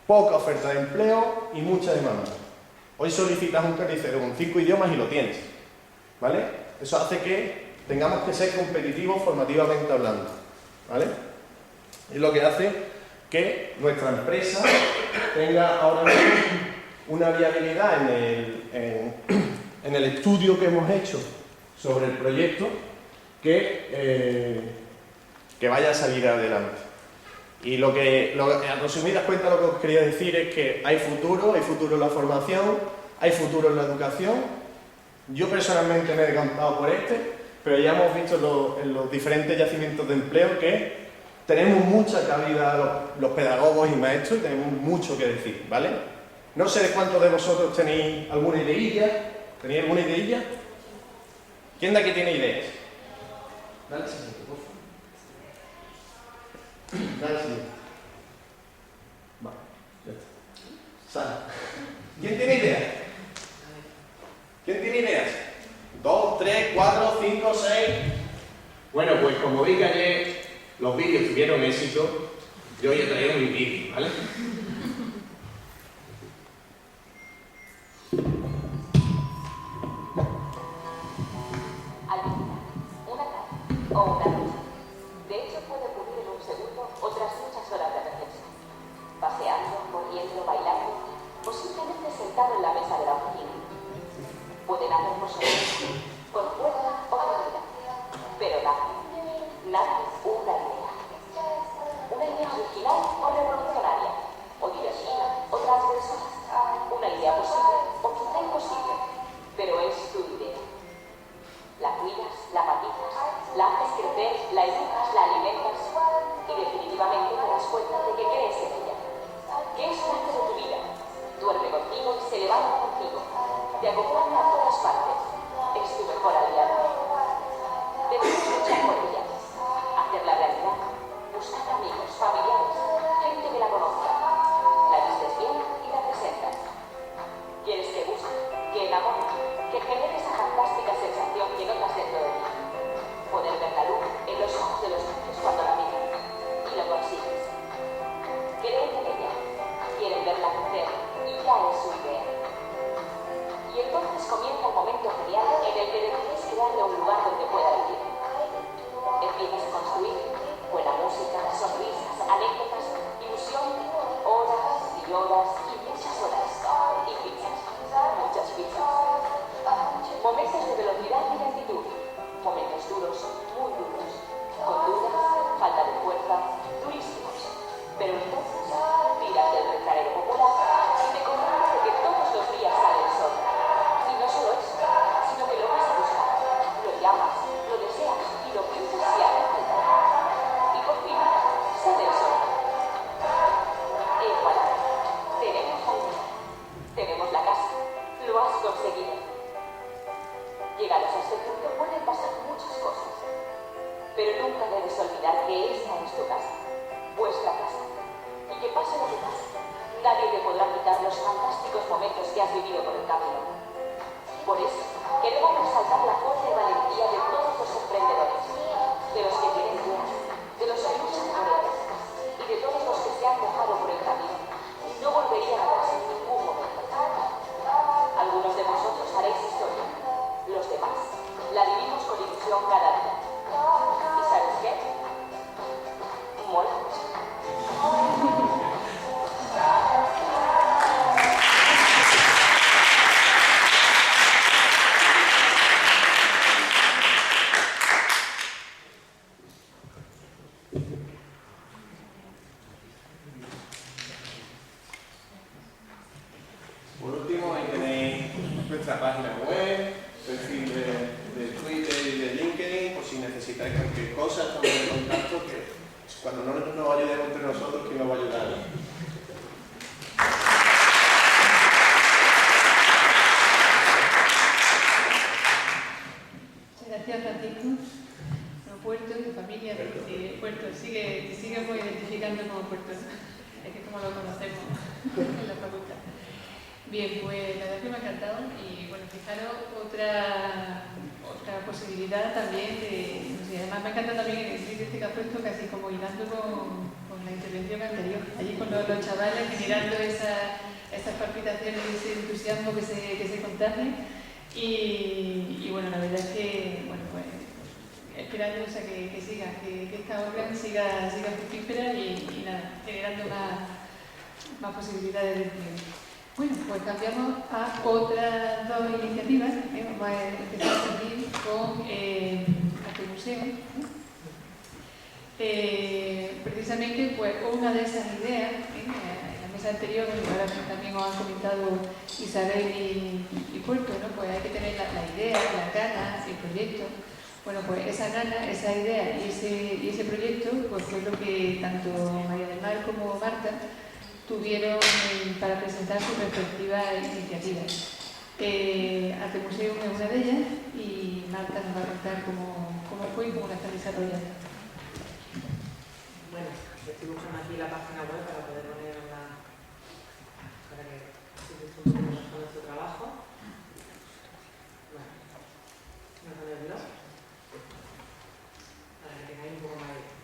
Poca oferta de empleo y mucha demanda. Hoy solicitas un carnicero con 5 idiomas y lo tienes, ¿vale? Eso hace que tengamos que ser competitivos formativamente hablando, ¿vale? Es lo que hace que nuestra empresa tenga ahora mismo una viabilidad en el estudio que hemos hecho sobre el proyecto que vaya a salir adelante. Y a resumidas cuentas lo que os quería decir es que hay futuro en la formación, hay futuro en la educación. Yo personalmente me he decantado por pero ya hemos visto en los diferentes yacimientos de empleo que tenemos mucha cabida los pedagogos y maestros y tenemos mucho que decir, ¿vale? No sé de cuántos de vosotros tenéis alguna ideilla. ¿Tenéis alguna ideilla? ¿Quién de aquí tiene ideas? Dale siguiente, por favor. Dale siguiente. Vale, ya está. Sale. ¿Quién tiene ideas? ¿Quién tiene ideas? 2, 3, 4, 5, 6. Bueno, pues como vi que ayer los vídeos tuvieron éxito, yo hoy he traído mi vídeo, ¿vale? O una noche. De hecho, puede ocurrir en un segundo o tras muchas horas de reflexión. Paseando, corriendo, bailando o simplemente sentado en la mesa de la oficina. Pueden hacernos sonreír con fuerza o con ira. Pero nada una idea. Una idea original o revolucionaria, o divertida o transversal. Una idea posible o quizá imposible, pero es tu idea. La cuidas, la matizas, la haces crecer, la educas, la alimentas y definitivamente te das cuenta de que crees en ella. Que es parte de tu vida. Duerme contigo y se levanta contigo. Te acompaña a todas partes. Es tu mejor aliado. Debes luchar por ella. Hacerla realidad. Buscar amigos, familiares, gente que la conozca. La vistes bien y la presentas. Quieres que busque, que enamore, que genere esa fantástica sensación que notas dentro de ti. Poder ver la luz en los ojos de los niños cuando la miran. Y lo consigues. Creen en ella. Quieren verla crecer y ya es su idea. Y entonces comienza el momento genial en el que decides crearle un lugar donde pueda vivir. Empiezas a construir buena música, sonrisas, anécdotas, ilusión, horas y horas y muchas horas. Y pizzas, muchas pizzas. Momentos de velocidad y lentitud. Momentos duros, muy duros. Con dudas, falta de fuerza, durísimos. Pero entonces tiras del refranero popular y te convences de que todos los días sale el sol. Y no solo eso, sino que lo vas a buscar, lo llamas, lo deseas y lo piensas si hace falta. Y por fin sale el sol. Voilà, tenemos podrá quitar los fantásticos momentos que has vivido por el camino. Por eso, queremos resaltar la fuerza y valentía de todos los emprendedores, de los que tienen ideas, de los que luchan por ellas y de todos los que se han dejado por el camino y no volverían atrás en ningún momento. Algunos de vosotros haréis historia, los demás la vivimos con ilusión cada día. ¿Y sabes qué? Mola mucho. Por último, ahí tenéis nuestra página web, perfil de Twitter y de LinkedIn, por si necesitáis cualquier cosa, estamos en contacto, que cuando no nos ayudemos entre nosotros, ¿quién nos va a ayudar? Muchas gracias, Francisco. Bueno, Puerto y tu familia, porque Puerto te sigue identificando como Puerto, es que como lo conocemos en la facultad. Bien, pues la verdad que me ha encantado y bueno, fijaros otra posibilidad también de, no sé, además me encanta también el sitio este que ha puesto casi como hilando con la intervención anterior, allí con los chavales generando esas palpitaciones y ese entusiasmo que se contagia y bueno, la verdad es que, bueno, pues esperando, o sea, que siga, que esta obra siga fructífera y nada, generando más posibilidades de empleo. Bueno, pues cambiamos a otras dos iniciativas. Vamos a empezar aquí con Arte Museo. Precisamente, pues una de esas ideas, en la mesa anterior, ahora también os han comentado Isabel y Puerto, ¿no? Pues hay que tener la idea, las ganas, el proyecto. Bueno, pues esa gana, esa idea y ese proyecto, pues fue lo que tanto María del Mar como Marta tuvieron para presentar sus respectivas iniciativas. Arte Museo es una de ellas y Marta nos va a contar cómo fue y cómo la están desarrollando. Bueno, estoy buscando aquí la página web para poder ponerla, para que se disfrute un poco con nuestro trabajo. Bueno, voy a ponerlo para que tengáis un poco más de...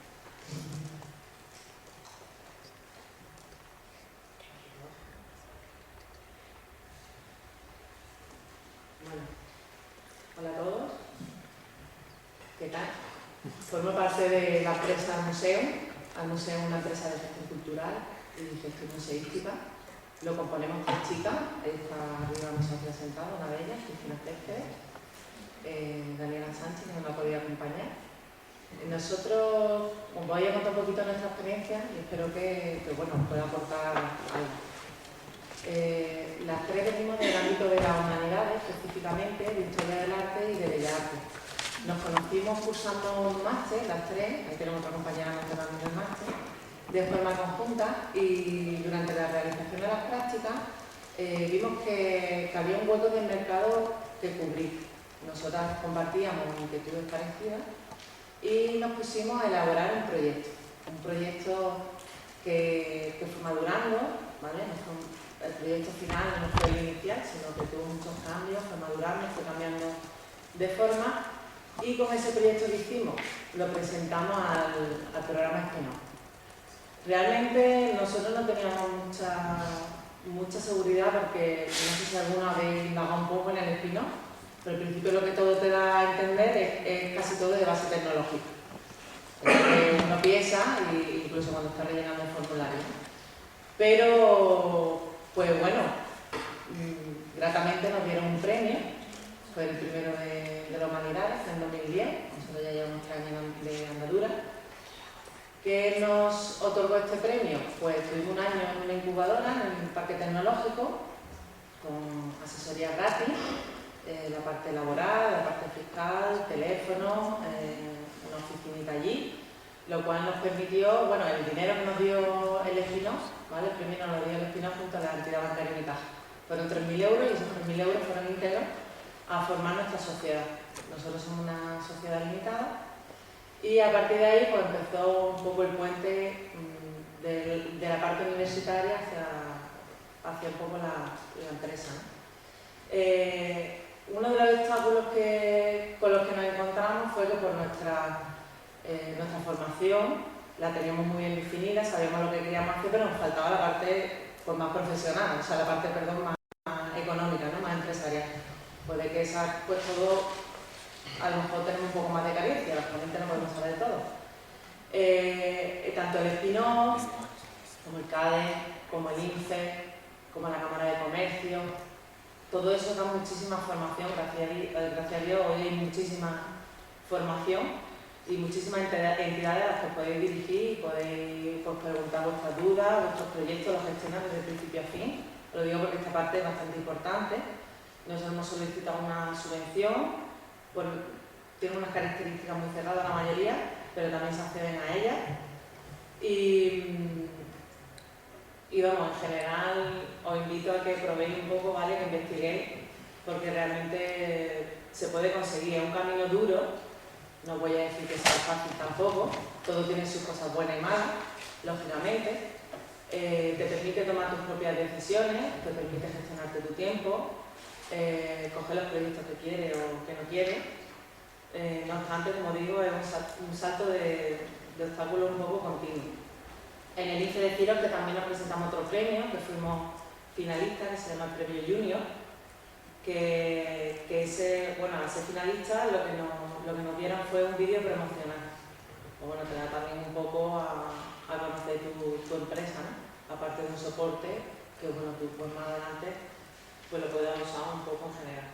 Bueno, hola a todos, ¿qué tal? Formo parte de la empresa Museo. Museo es una empresa de gestión cultural y gestión museística. Lo componemos tres chicas, ahí está arriba mi socia sentada, una de ellas, Cristina Céspedes, Daniela Sánchez, que nos ha podido acompañar. Nosotros os voy a contar un poquito nuestra experiencia y espero que bueno, os pueda aportar algo. Las tres venimos del ámbito de las humanidades, específicamente de Historia del Arte y de Bellas Artes. Nos conocimos cursando un máster, las tres, ahí tenemos otra compañera más también del máster, de forma conjunta, y durante la realización de las prácticas vimos que había un hueco del mercado que cubrir. Nosotras compartíamos inquietudes parecidas y nos pusimos a elaborar un proyecto que fue madurando, ¿vale? El proyecto final no fue el inicial, sino que tuvo muchos cambios, fue madurando, fue cambiando de forma, y con ese proyecto que hicimos lo presentamos al programa Spin-off. Realmente nosotros no teníamos mucha seguridad porque no sé si alguna vez indagado un poco en el Spin-off, pero al principio lo que todo te da a entender es casi todo de base tecnológica. Uno piensa, incluso cuando está rellenando un formulario. Pero, pues bueno, gratamente nos dieron un premio, fue el primero de la humanidad, en 2010, nosotros ya llevamos 3 años de andadura. ¿Qué nos otorgó este premio? Pues tuvimos un año en una incubadora, en el parque tecnológico, con asesoría gratis, la parte laboral, la parte fiscal, teléfono, una oficinita allí, lo cual nos permitió, bueno, el dinero que nos dio el Spin-off, ¿vale? El premio nos lo dio el Spin-off junto a la entidad bancaria Unicaja. Fueron 3.000 euros y esos 3.000 euros fueron íntegros a formar nuestra sociedad. Nosotros somos una sociedad limitada y a partir de ahí pues empezó un poco el puente de la parte universitaria hacia un poco la empresa, ¿no? Uno de los obstáculos con los que nos encontramos fue que por nuestra formación la teníamos muy bien definida, sabíamos lo que queríamos hacer, pero nos faltaba la parte pues, más profesional, o sea, la parte, más económica, ¿no? Más empresarial. Pues de que esa, pues todo, a lo mejor tenemos un poco más de carencia, realmente no podemos saber de todo. Tanto el spin-off, como el CADE, como el INCE, como la Cámara de Comercio, todo eso da muchísima formación, gracias a Dios hoy hay muchísima formación y muchísimas entidades a las que podéis dirigir y podéis pues, preguntar vuestras dudas, vuestros proyectos, los gestionar desde principio a fin. Lo digo porque esta parte es bastante importante. Nosotros hemos solicitado una subvención, tiene unas características muy cerradas la mayoría, pero también se acceden a ellas. Y vamos, en general os invito a que probéis un poco, ¿vale? Que investiguéis, porque realmente se puede conseguir. Es un camino duro, no voy a decir que sea fácil tampoco, todo tiene sus cosas buenas y malas, lógicamente. Te permite tomar tus propias decisiones, te permite gestionarte tu tiempo, coger los proyectos que quieres o que no quieres. No obstante, como digo, es un salto de obstáculos un poco continuo. En el INCE deciros que también nos presentamos otro premio, que fuimos finalistas, que se llama el Premio Junior, que al ser finalistas lo que nos dieron fue un vídeo promocional. Pues bueno, te da también un poco a conocer tu empresa, ¿no? Aparte de un soporte que bueno, tú pues más adelante pues lo puedes usar un poco en general.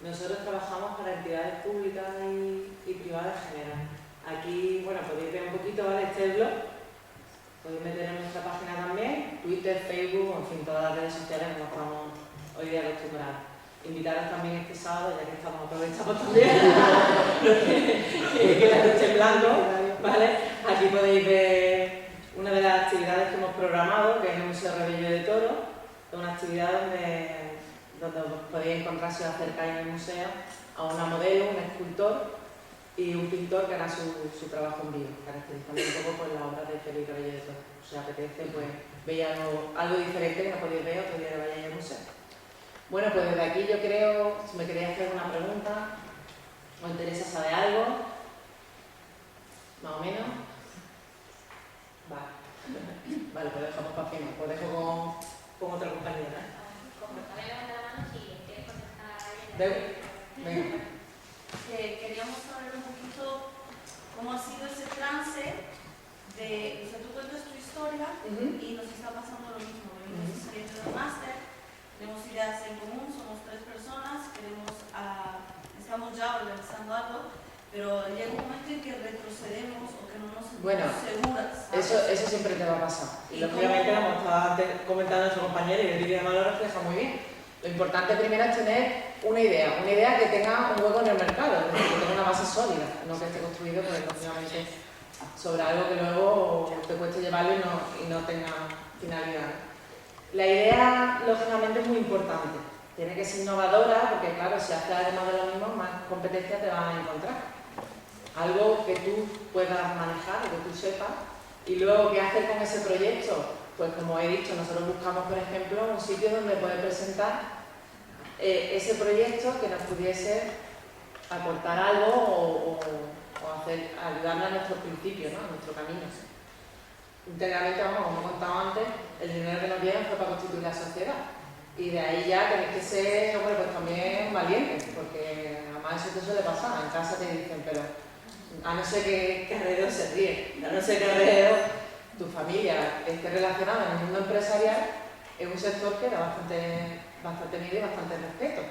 Nosotros trabajamos para entidades públicas y privadas en general. Aquí, bueno, podéis ver un poquito, ¿vale? Este es el blog. Podéis meter en nuestra página también, Twitter, Facebook, en fin, todas las redes sociales como estamos hoy día acostumbrados. Invitaros también este sábado, ya que estamos aprovechando también que la noche en blanco, ¿vale? Aquí podéis ver una de las actividades que hemos programado, que es el Museo Rebello de Toro. Es una actividad donde podéis encontrar, si os acercáis en el museo, a una modelo, un escultor y un pintor que hará su trabajo en vivo, caracterizando un poco pues, la obra de Félix Rebello de Toro. Si os apetece, pues veis algo diferente que no podéis ver otro día que vayáis al museo. Bueno, pues desde aquí yo creo, si me queréis hacer una pregunta, ¿os interesa saber algo? ¿Más o menos? Vale, pues dejamos para final, pues dejo con otra compañera. Como estaba levantando la mano, si quieres contestar a ella. Venga. Queríamos saber un poquito cómo ha sido ese trance de, o sea, tú cuentas tu historia y nos está pasando lo mismo. Venimos saliendo del máster, tenemos ideas en común, somos 3 personas, estamos ya organizando algo, pero llega un momento en que retrocedemos o que no nos sentimos seguras. Eso siempre te va a pasar. Y lógicamente, como estaba antes comentando nuestro compañero, y el vídeo además lo refleja muy bien. Lo importante primero es tener una idea que tenga un hueco en el mercado, es decir, que tenga una base sólida, no que esté construido pues, lógicamente sobre algo que luego te cueste llevarlo y no tenga finalidad. La idea, lógicamente, es muy importante. Tiene que ser innovadora porque, claro, si haces además de lo mismo, más competencia te vas a encontrar. Algo que tú puedas manejar, que tú sepas, y luego, ¿qué hacer con ese proyecto? Pues como he dicho, nosotros buscamos, por ejemplo, un sitio donde poder presentar ese proyecto que nos pudiese aportar algo o ayudarnos a nuestros principios, ¿no? A nuestro camino. Íntegramente, como he contado antes, el dinero que nos dieron fue para constituir la sociedad. Y de ahí ya tenéis que ser, hombre, pues también valientes, porque además eso te suele pasar. En casa te dicen, pero a no ser que alrededor se ríe, a no ser que alrededor tu familia esté relacionada en el mundo empresarial, es un sector que da bastante miedo y bastante respeto,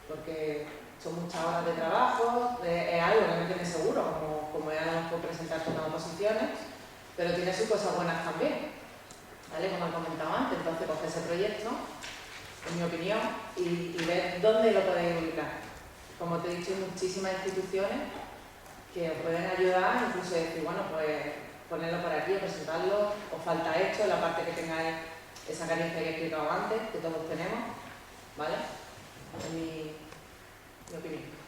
porque son muchas horas de trabajo, es algo que no tienes seguro, como ya nos puedo presentar con las oposiciones, pero tiene sus cosas buenas también, ¿vale? Como he comentado antes, entonces coge ese proyecto, en mi opinión, y ver dónde lo podéis ubicar. Como te he dicho, hay muchísimas instituciones que os pueden ayudar, incluso decir, bueno, pues ponerlo por aquí, presentarlo, os falta esto, la parte que tengáis esa carencia que he explicado antes, que todos tenemos, ¿vale? Es mi opinión.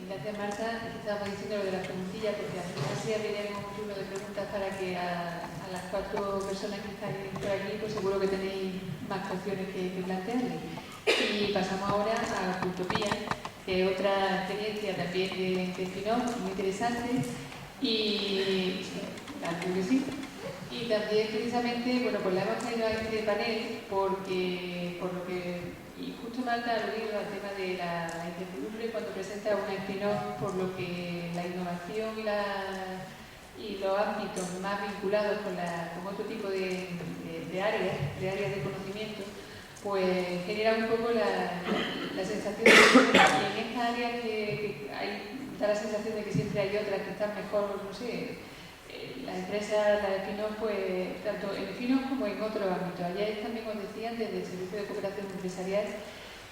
Gracias, Marta. Estábamos diciendo lo de las preguntillas, porque así abriremos un turno de preguntas. a las 4 personas que estáis por aquí, pues seguro que tenéis más cuestiones que plantearles. Y pasamos ahora a Cultopía, que es otra experiencia también de spin-off muy interesante. Y claro que sí. Y también precisamente, bueno, pues la hemos traído a este panel porque, por lo que, y justo Marta ha aludido al tema de la incertidumbre cuando presenta una spin-off, por lo que la innovación y los ámbitos más vinculados con otro tipo de áreas de conocimiento, pues genera un poco la sensación de que en esta área que da la sensación de que siempre hay otras que están mejor, no sé, las empresas, las spin-off, pues tanto en spin-off como en otros ámbitos. Ayer también os decían desde el Servicio de Cooperación Empresarial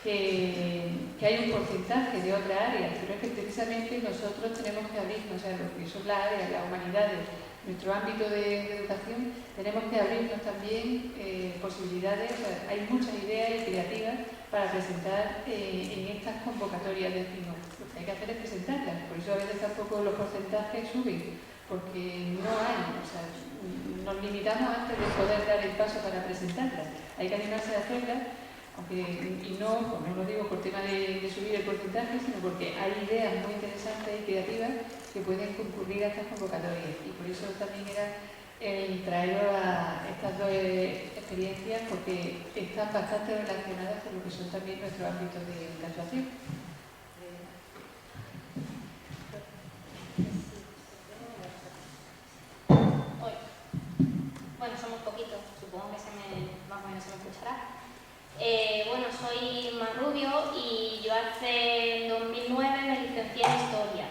que hay un porcentaje de otras áreas, pero es que precisamente nosotros tenemos que abrirnos, o sea, lo que son las áreas, las humanidades, nuestro ámbito de educación, tenemos que abrirnos también posibilidades. O sea, hay muchas ideas creativas para presentar en estas convocatorias de spin-off. Lo que hay que hacer es presentarlas, por eso a veces tampoco los porcentajes suben, porque no hay, o sea, nos limitamos antes de poder dar el paso para presentarlas. Hay que animarse a hacerlas, aunque, y no lo digo por tema de subir el porcentaje, sino porque hay ideas muy interesantes y creativas que pueden concurrir a estas convocatorias. Y por eso también era el traeros a estas dos experiencias, porque están bastante relacionadas con lo que son también nuestros ámbitos de actuación. Bueno, somos poquitos, supongo que más o menos se me escuchará. Bueno, soy Marrubio y yo en 2009 me licencié en Historia.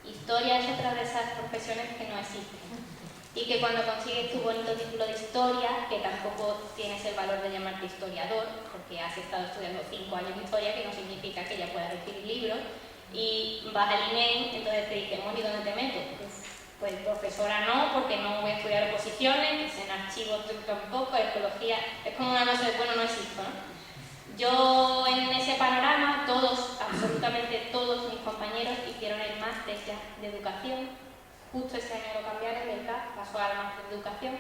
Historia es otra de esas profesiones que no existen y que cuando consigues tu bonito título de Historia, que tampoco tienes el valor de llamarte historiador, porque has estado estudiando 5 años de Historia, que no significa que ya puedas escribir libros, y vas al INEM, entonces te dicen, bueno, ¿y dónde te meto? Pues profesora no, porque no voy a estudiar oposiciones, en archivos tampoco, ecología, es como una cosa de, bueno, no existo, ¿no? Yo en ese panorama, absolutamente todos mis compañeros hicieron el máster ya de educación, justo ese año lo cambiaron del CAP, pasó al máster de educación,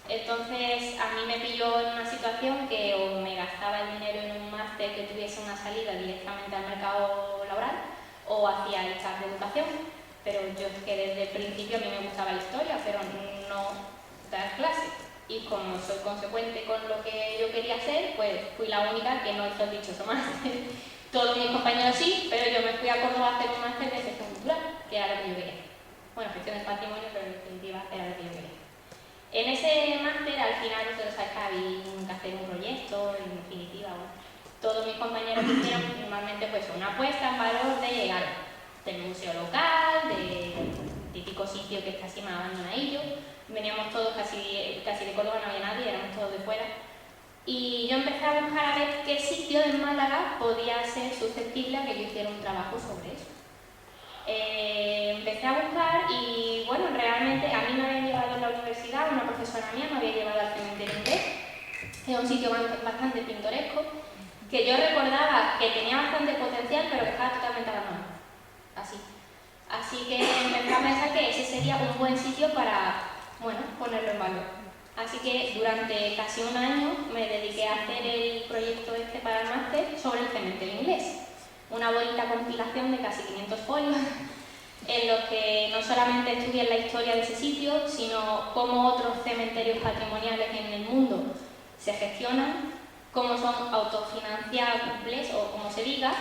entonces a mí me pilló en una situación que o me gastaba el dinero en un máster que tuviese una salida directamente al mercado laboral o hacía el CAP de educación. Pero yo es que desde el principio a mí me gustaba la historia, pero no dar clases. Y como soy consecuente con lo que yo quería hacer, pues fui la única que no hizo el dichoso máster. Todos mis compañeros sí, pero yo me fui a Córdoba a hacer un máster de gestión cultural, que era lo que yo quería. Bueno, gestión del patrimonio, pero en definitiva era lo que yo quería. En ese máster, al final, ustedes saben que había que hacer un proyecto, en definitiva, bueno, todos mis compañeros hicieron normalmente pues una apuesta en valor de algo. Del museo local, del típico sitio que está así más abandonadillo. Veníamos todos casi de Córdoba, no había nadie, éramos todos de fuera. Y yo empecé a buscar a ver qué sitio de Málaga podía ser susceptible a que yo hiciera un trabajo sobre eso. Empecé a buscar y, bueno, realmente a mí me habían llevado a la universidad, una profesora mía me había llevado al cementerio inglés. Es un sitio bastante pintoresco, que yo recordaba que tenía bastante potencial, pero que estaba totalmente abandonado. Así que empecé a pensar que ese sería un buen sitio para, bueno, ponerlo en valor. Así que durante casi un año me dediqué a hacer el proyecto para el máster sobre el cementerio inglés. Una bonita compilación de casi 500 folios en los que no solamente estudié la historia de ese sitio, sino cómo otros cementerios patrimoniales en el mundo se gestionan, cómo son autofinanciables o como se diga,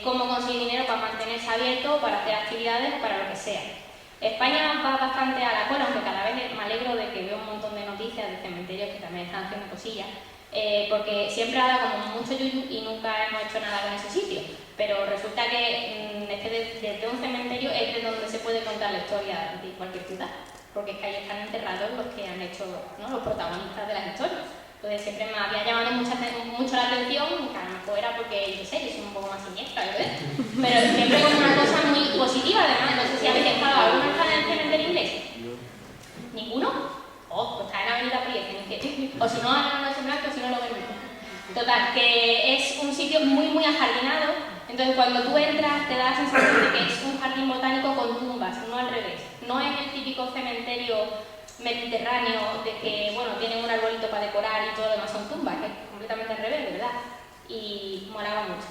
cómo conseguir dinero para mantenerse abierto, para hacer actividades, para lo que sea. España va bastante a la cola, aunque cada vez me alegro de que veo un montón de noticias de cementerios que también están haciendo cosillas, porque siempre ha dado como mucho yuyu y nunca hemos hecho nada con ese sitio. Pero resulta que desde un cementerio es de donde se puede contar la historia de cualquier ciudad, porque es que ahí están enterrados los que han hecho, ¿no?, los protagonistas de las historias. Entonces siempre me había llamado mucho la atención, que a lo mejor era porque, yo sé, yo soy un poco más siniestra, ¿verdad? Pero siempre como una cosa muy positiva, además. No sé si habéis estado alguna vez en el cementerio inglés. ¿Ninguno? Oh, pues está en la Avenida Priest, o si no, en la Noche Blanca, o si no lo ven. Total, que es un sitio muy, muy ajardinado. Entonces cuando tú entras te da la sensación de que es un jardín botánico con tumbas, no al revés. No es el típico cementerio mediterráneo, de que, bueno, tienen un arbolito para decorar y todo lo demás son tumbas, que es completamente al revés, de verdad. Y molaba mucho.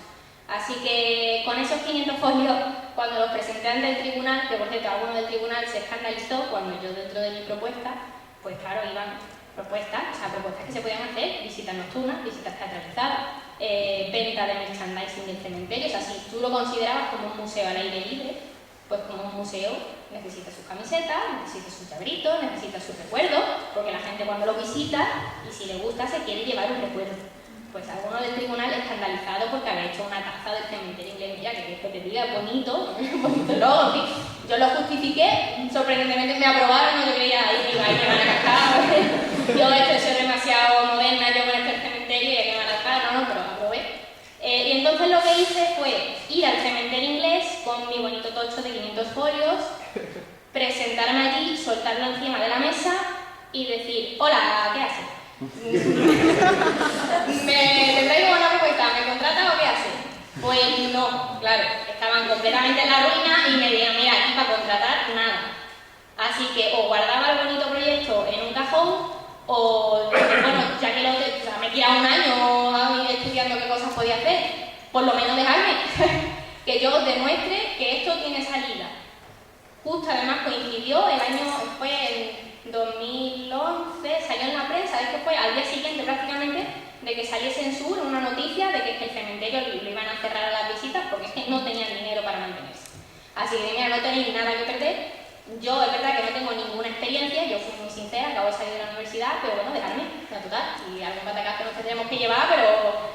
Así que con esos 500 folios, cuando los presenté ante el tribunal, que por cierto, alguno del tribunal se escandalizó cuando yo dentro de mi propuesta, pues claro, iban propuestas que se podían hacer, visitas nocturnas, visitas teatralizadas, venta de merchandising del cementerio. O sea, si tú lo considerabas como un museo al aire libre, pues como un museo necesita sus camisetas, necesita sus llabritos, necesita sus recuerdos, porque la gente cuando lo visita y si le gusta se quiere llevar un recuerdo. Pues alguno del tribunal escandalizado porque había hecho una taza del cementerio inglés, mira, que te diga bonito, bonito logo, en fin. Yo lo justifiqué, sorprendentemente me aprobaron, no yo creía, ahí me van a cascar, yo soy demasiado moderna, yo con este cementerio y me van a cascar, no, pero aprobé. Y entonces lo que hice fue ir al cementerio inglés con mi bonito tocho de 500 folios, presentarme allí, soltarlo encima de la mesa y decir, hola, ¿qué haces? ¿Te traigo una propuesta? ¿Me contratas o qué haces? Pues no, claro, estaban completamente en la ruina y me dijeron, mira, aquí para contratar nada. Así que o guardaba el bonito proyecto en un cajón o, bueno, ya que me he tirado un año estudiando qué cosas podía hacer, por lo menos dejarme que yo demuestre que esto tiene salida. Justo además coincidió el año, fue en 2011, salió en la prensa, es que fue al día siguiente prácticamente de que saliese en Sur una noticia de que el cementerio lo iban a cerrar a las visitas porque es que no tenían dinero para mantenerse. Así que mira, no tenéis nada que perder. Yo es verdad que no tengo ninguna experiencia, yo fui muy sincera, acabo de salir de la universidad, pero bueno, dejarme, la total, y algún batacazo nos tendremos que llevar, pero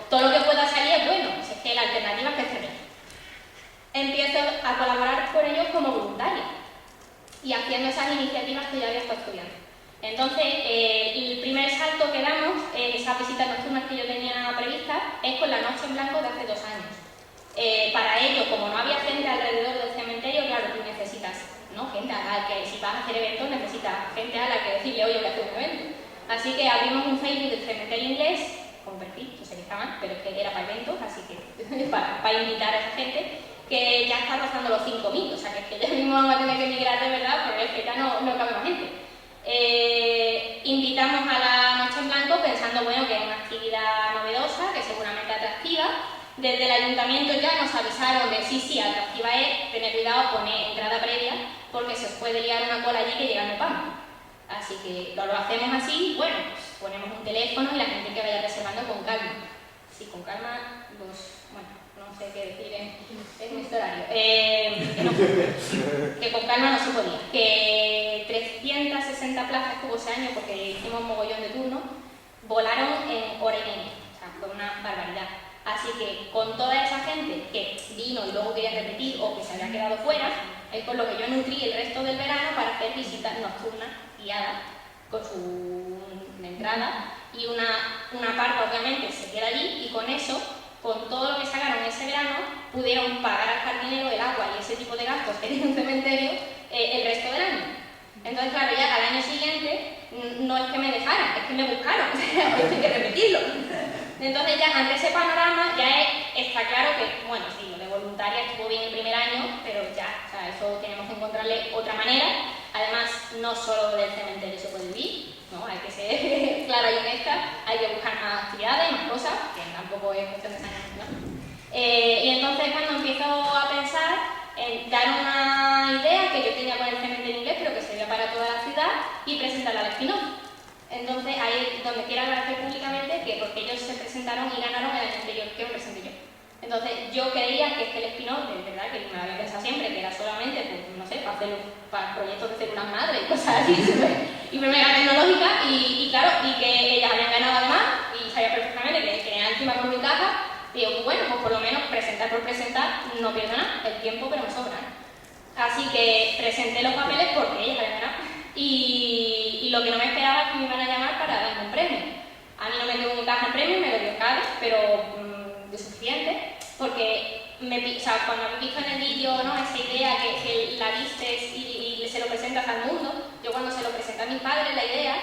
todo lo que pueda salir es bueno, si es que la alternativa es que cerré. Empiezo a colaborar con ellos como voluntaria y haciendo esas iniciativas que ya había estado estudiando. Entonces, el primer salto que damos, esas visitas nocturnas que yo tenía previstas, es con la Noche en Blanco de hace 2 años. Para ello, como no había gente alrededor del cementerio, claro, tú necesitas, ¿no?, gente a la que, si vas a hacer eventos, necesitas gente a la que decirle, oye, voy a hacer un evento. Así que abrimos un Facebook del cementerio inglés, con perfil, no sé qué estaban, pero es que era para eventos, así que para invitar a esa gente, que ya está rozando los 5.000, o sea que es que ya mismo vamos a tener que migrar de verdad, porque es que ya no cabe más gente. Invitamos a la Noche en Blanco pensando, bueno, que es una actividad novedosa, que seguramente atractiva. Desde el ayuntamiento ya nos avisaron de sí, atractiva es, tener cuidado, poner entrada previa, porque se os puede liar una cola allí que llega en el pan. Así que lo hacemos así, bueno, pues ponemos un teléfono y la gente que vaya reservando con calma. Sí, con calma, bueno, no sé qué decir en este horario. Que con calma no se podía. Que 360 plazas que hubo ese año, porque hicimos un mogollón de turnos, volaron en hora y media. O sea, fue una barbaridad. Así que con toda esa gente que vino y luego quería repetir o que se había quedado fuera, es con lo que yo nutrí el resto del verano para hacer visitas nocturnas guiadas con su entrada y una parte obviamente se queda allí y con eso, con todo lo que sacaron ese verano, pudieron pagar al jardinero el agua y ese tipo de gastos que tiene un cementerio el resto del año. Entonces, claro, ya al año siguiente no es que me dejaran, es que me buscaron, hay que repetirlo. Entonces ya ante ese panorama ya está claro que, bueno, sí, lo de voluntaria estuvo bien el primer año, pero ya, o sea, eso tenemos que encontrarle otra manera. Además, no solo del cementerio se puede vivir, ¿no? Hay que ser clara y honesta, hay que buscar más actividades, más cosas, que tampoco es cuestión de años, ¿no? Y entonces cuando empiezo a pensar en dar una idea que yo tenía con el cementerio inglés, pero que sería para toda la ciudad, y presentarla al spin-off. Entonces ahí es donde quiero agradecer públicamente que porque ellos se presentaron y ganaron el año anterior que me presenté yo. Entonces yo creía que es que el spin-off, de verdad que me lo había pensado siempre, que era solamente, pues no sé, para proyectos de células madre y cosas así, y mega tecnológicas, y claro, y que ellas habían ganado además, y sabía perfectamente que tenían encima con mi caja, y digo, pues bueno, pues por lo menos presentar por presentar, no pierdo nada, el tiempo pero me sobra. Así que presenté los papeles porque ellas habían ganado. Y lo que no me esperaba es que me iban a llamar para darme un premio. A mí no me dio mi caja en premio, me lo dio Cádiz, pero de suficiente, porque cuando habéis visto en el vídeo, ¿no?, esa idea que la vistes y se lo presentas al mundo, yo cuando se lo presenté a mis padres la idea,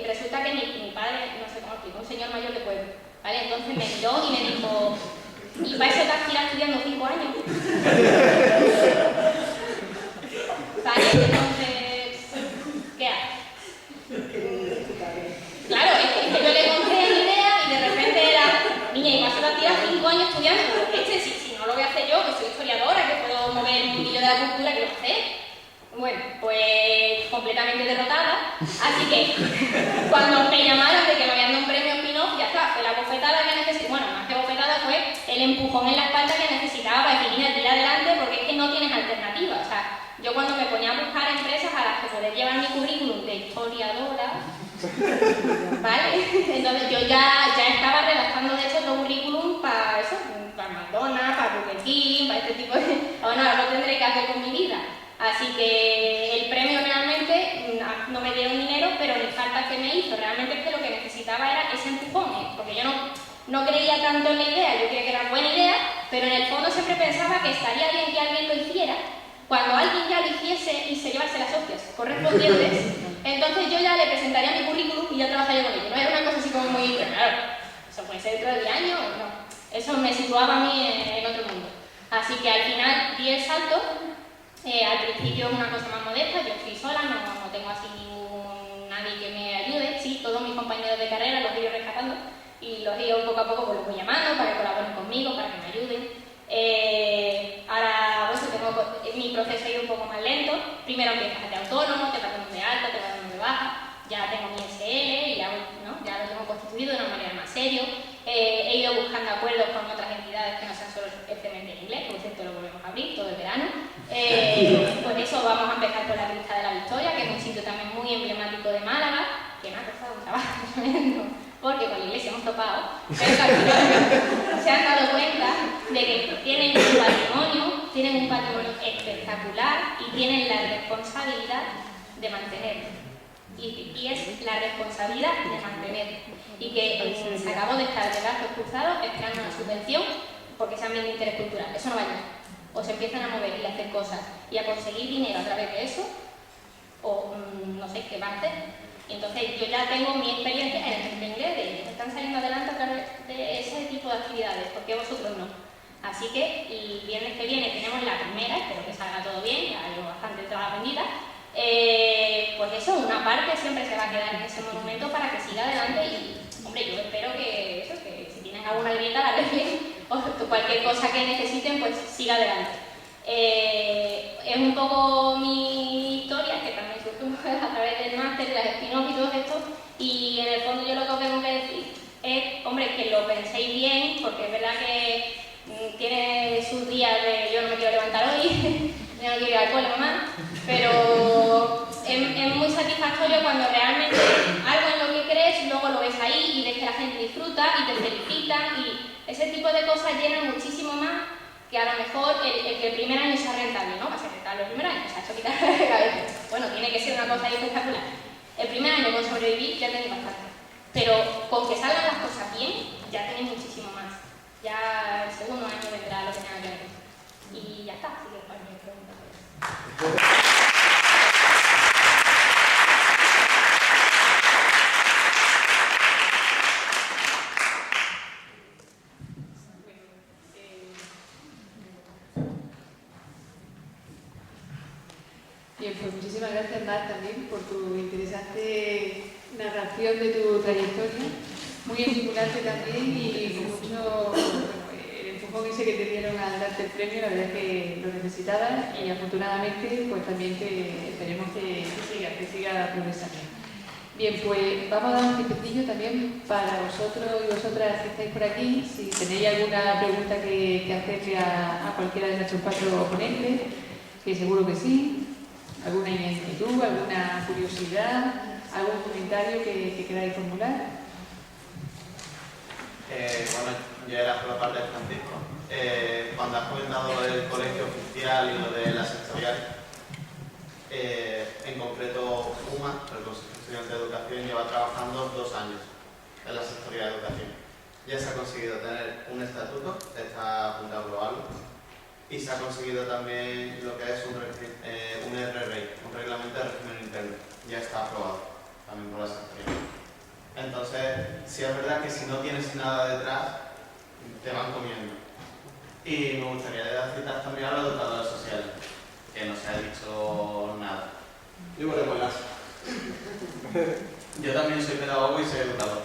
resulta que mi padre, no sé cómo explico, un señor mayor de pueblo, ¿vale? Entonces me miró y me dijo, ¿y para eso te has tirado estudiando 5 años? ¿Vale? Entonces, ¿qué haces? completamente derrotada, así que cuando me llamaron de que me habían dado un premio Spin-off, ya está, fue la bofetada que necesitaba, bueno, más que bofetada fue el empujón en la espalda que necesitaba para decir, mira, tira adelante porque es que no tienes alternativa. O sea, yo cuando me ponía a buscar empresas a las que poder llevar mi currículum de historiadora, ¿vale? Entonces yo ya estaba redactando de hecho otro currículum para eso, para McDonald's, para Burger King, para este tipo de... Bueno, ahora lo tendré que hacer con mi vida. Así que el premio realmente no me dieron dinero, pero ni falta que me hizo. Realmente es que lo que necesitaba era ese empujón, porque yo no creía tanto en la idea, yo creía que era buena idea, pero en el fondo siempre pensaba que estaría bien que alguien lo hiciera. Cuando alguien ya lo hiciese y se llevase las hostias correspondientes, entonces yo ya le presentaría mi currículum y ya trabajaría con ello. No era una cosa así como muy... Claro, eso puede ser dentro de 10 años, no. Eso me situaba a mí en otro mundo. Así que al final di el salto. Al principio es una cosa más modesta, yo estoy sola, no tengo así nadie que me ayude. Sí, todos mis compañeros de carrera los he ido rescatando y los he ido poco a poco, pues los voy llamando para que colaboren conmigo, para que me ayuden. Ahora, bueno, mi proceso ha ido un poco más lento. Primero empiezas a ser autónomo, te vas dando de alta, te vas dando de baja. Ya tengo mi SL y ya lo tengo constituido de una manera más serio. He ido buscando acuerdos con otras entidades que no sean solo el CMT en inglés, por cierto lo volvemos a abrir todo el verano. Pues eso, vamos a empezar con la Crista de la Victoria, que es un sitio también muy emblemático de Málaga, que me ha costado un trabajo tremendo, porque con la iglesia hemos topado, pero que al final se han dado cuenta de que tienen un patrimonio espectacular y tienen la responsabilidad de mantenerlo. Y es la responsabilidad de mantenerlo. Y que se acabó de estar de brazos cruzados esperando una subvención porque sean bien de interés cultural. Eso no va a llegar. O se empiezan a mover y a hacer cosas y a conseguir dinero a través de eso, o no sé qué va a hacer. Y entonces yo ya tengo mi experiencia en el centro inglés de ellos están saliendo adelante a través de ese tipo de actividades, porque vosotros no. Así que el viernes que viene tenemos la primera, espero que salga todo bien, ya llevo bastante trabajo vendida. Pues eso, una parte siempre se va a quedar en ese monumento para que siga adelante y, hombre, yo espero que si tienen alguna grieta la arreglen o cualquier cosa que necesiten, pues siga adelante. Es un poco mi historia, que también surgió a través del máster, de las spin-off y todo esto, y en el fondo yo lo que os tengo que decir es, hombre, que lo penséis bien, porque es verdad que tiene sus días de yo no me quiero levantar hoy, yo no quiero ir al cole, mamá, pero es muy satisfactorio cuando realmente algo en lo que crees, luego lo ves ahí y ves que la gente disfruta y te felicitan y ese tipo de cosas llenan muchísimo más que a lo mejor el que el primer año sea rentable, ¿no? Va a ser rentable el primer año, o sea, eso quitar la cabeza. Bueno, tiene que ser una cosa espectacular. El primer año con sobrevivir ya tenéis bastante, pero con que salgan las cosas bien ya tenéis muchísimo más. Ya el segundo año vendrá lo que tenga que ver. Y ya está, así que cualquier pregunta. Bien, pues muchísimas gracias, Mar, también por tu interesante narración de tu trayectoria, muy estimulante también y con mucho, el empujón ese que te dieron al darte el premio, la verdad es que lo necesitabas y afortunadamente pues también esperemos que siga progresando. Bien, pues vamos a dar un tiempecillo también para vosotros y vosotras que estáis por aquí, si tenéis alguna pregunta que hacerle a cualquiera de nuestros 4 ponentes, que seguro que sí. ¿Alguna inquietud, alguna curiosidad, algún comentario que queráis formular? Bueno, yo era por la parte de Francisco. Cuando has comentado lo del colegio oficial y lo de la sectorial, en concreto UMA, el Consejo Estudiante de Educación, lleva trabajando 2 años en la sectorial de educación. Ya se ha conseguido tener un estatuto, está a punto de aprobarlo. Y se ha conseguido también lo que es un RRI, un reglamento de régimen interno. Ya está aprobado también por la sectorial. Entonces, sí es verdad que si no tienes nada detrás, te van comiendo. Y me gustaría dar citas también a los educadores sociales, que no se ha dicho nada. Yo voy a poner. Yo también soy pedagogo y soy educador.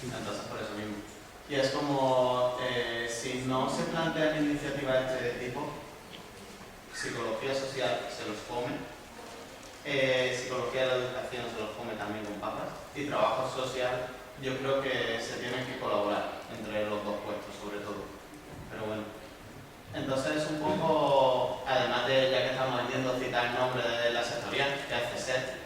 Entonces, por eso mismo. Y es como, si no se plantean iniciativas de este tipo, psicología social se los come psicología de la educación se los come también con papas, y trabajo social yo creo que se tienen que colaborar entre los dos puestos sobre todo, pero bueno. Entonces un poco, además de, ya que estamos yendo a citar el nombre de la sectorial, que hace SET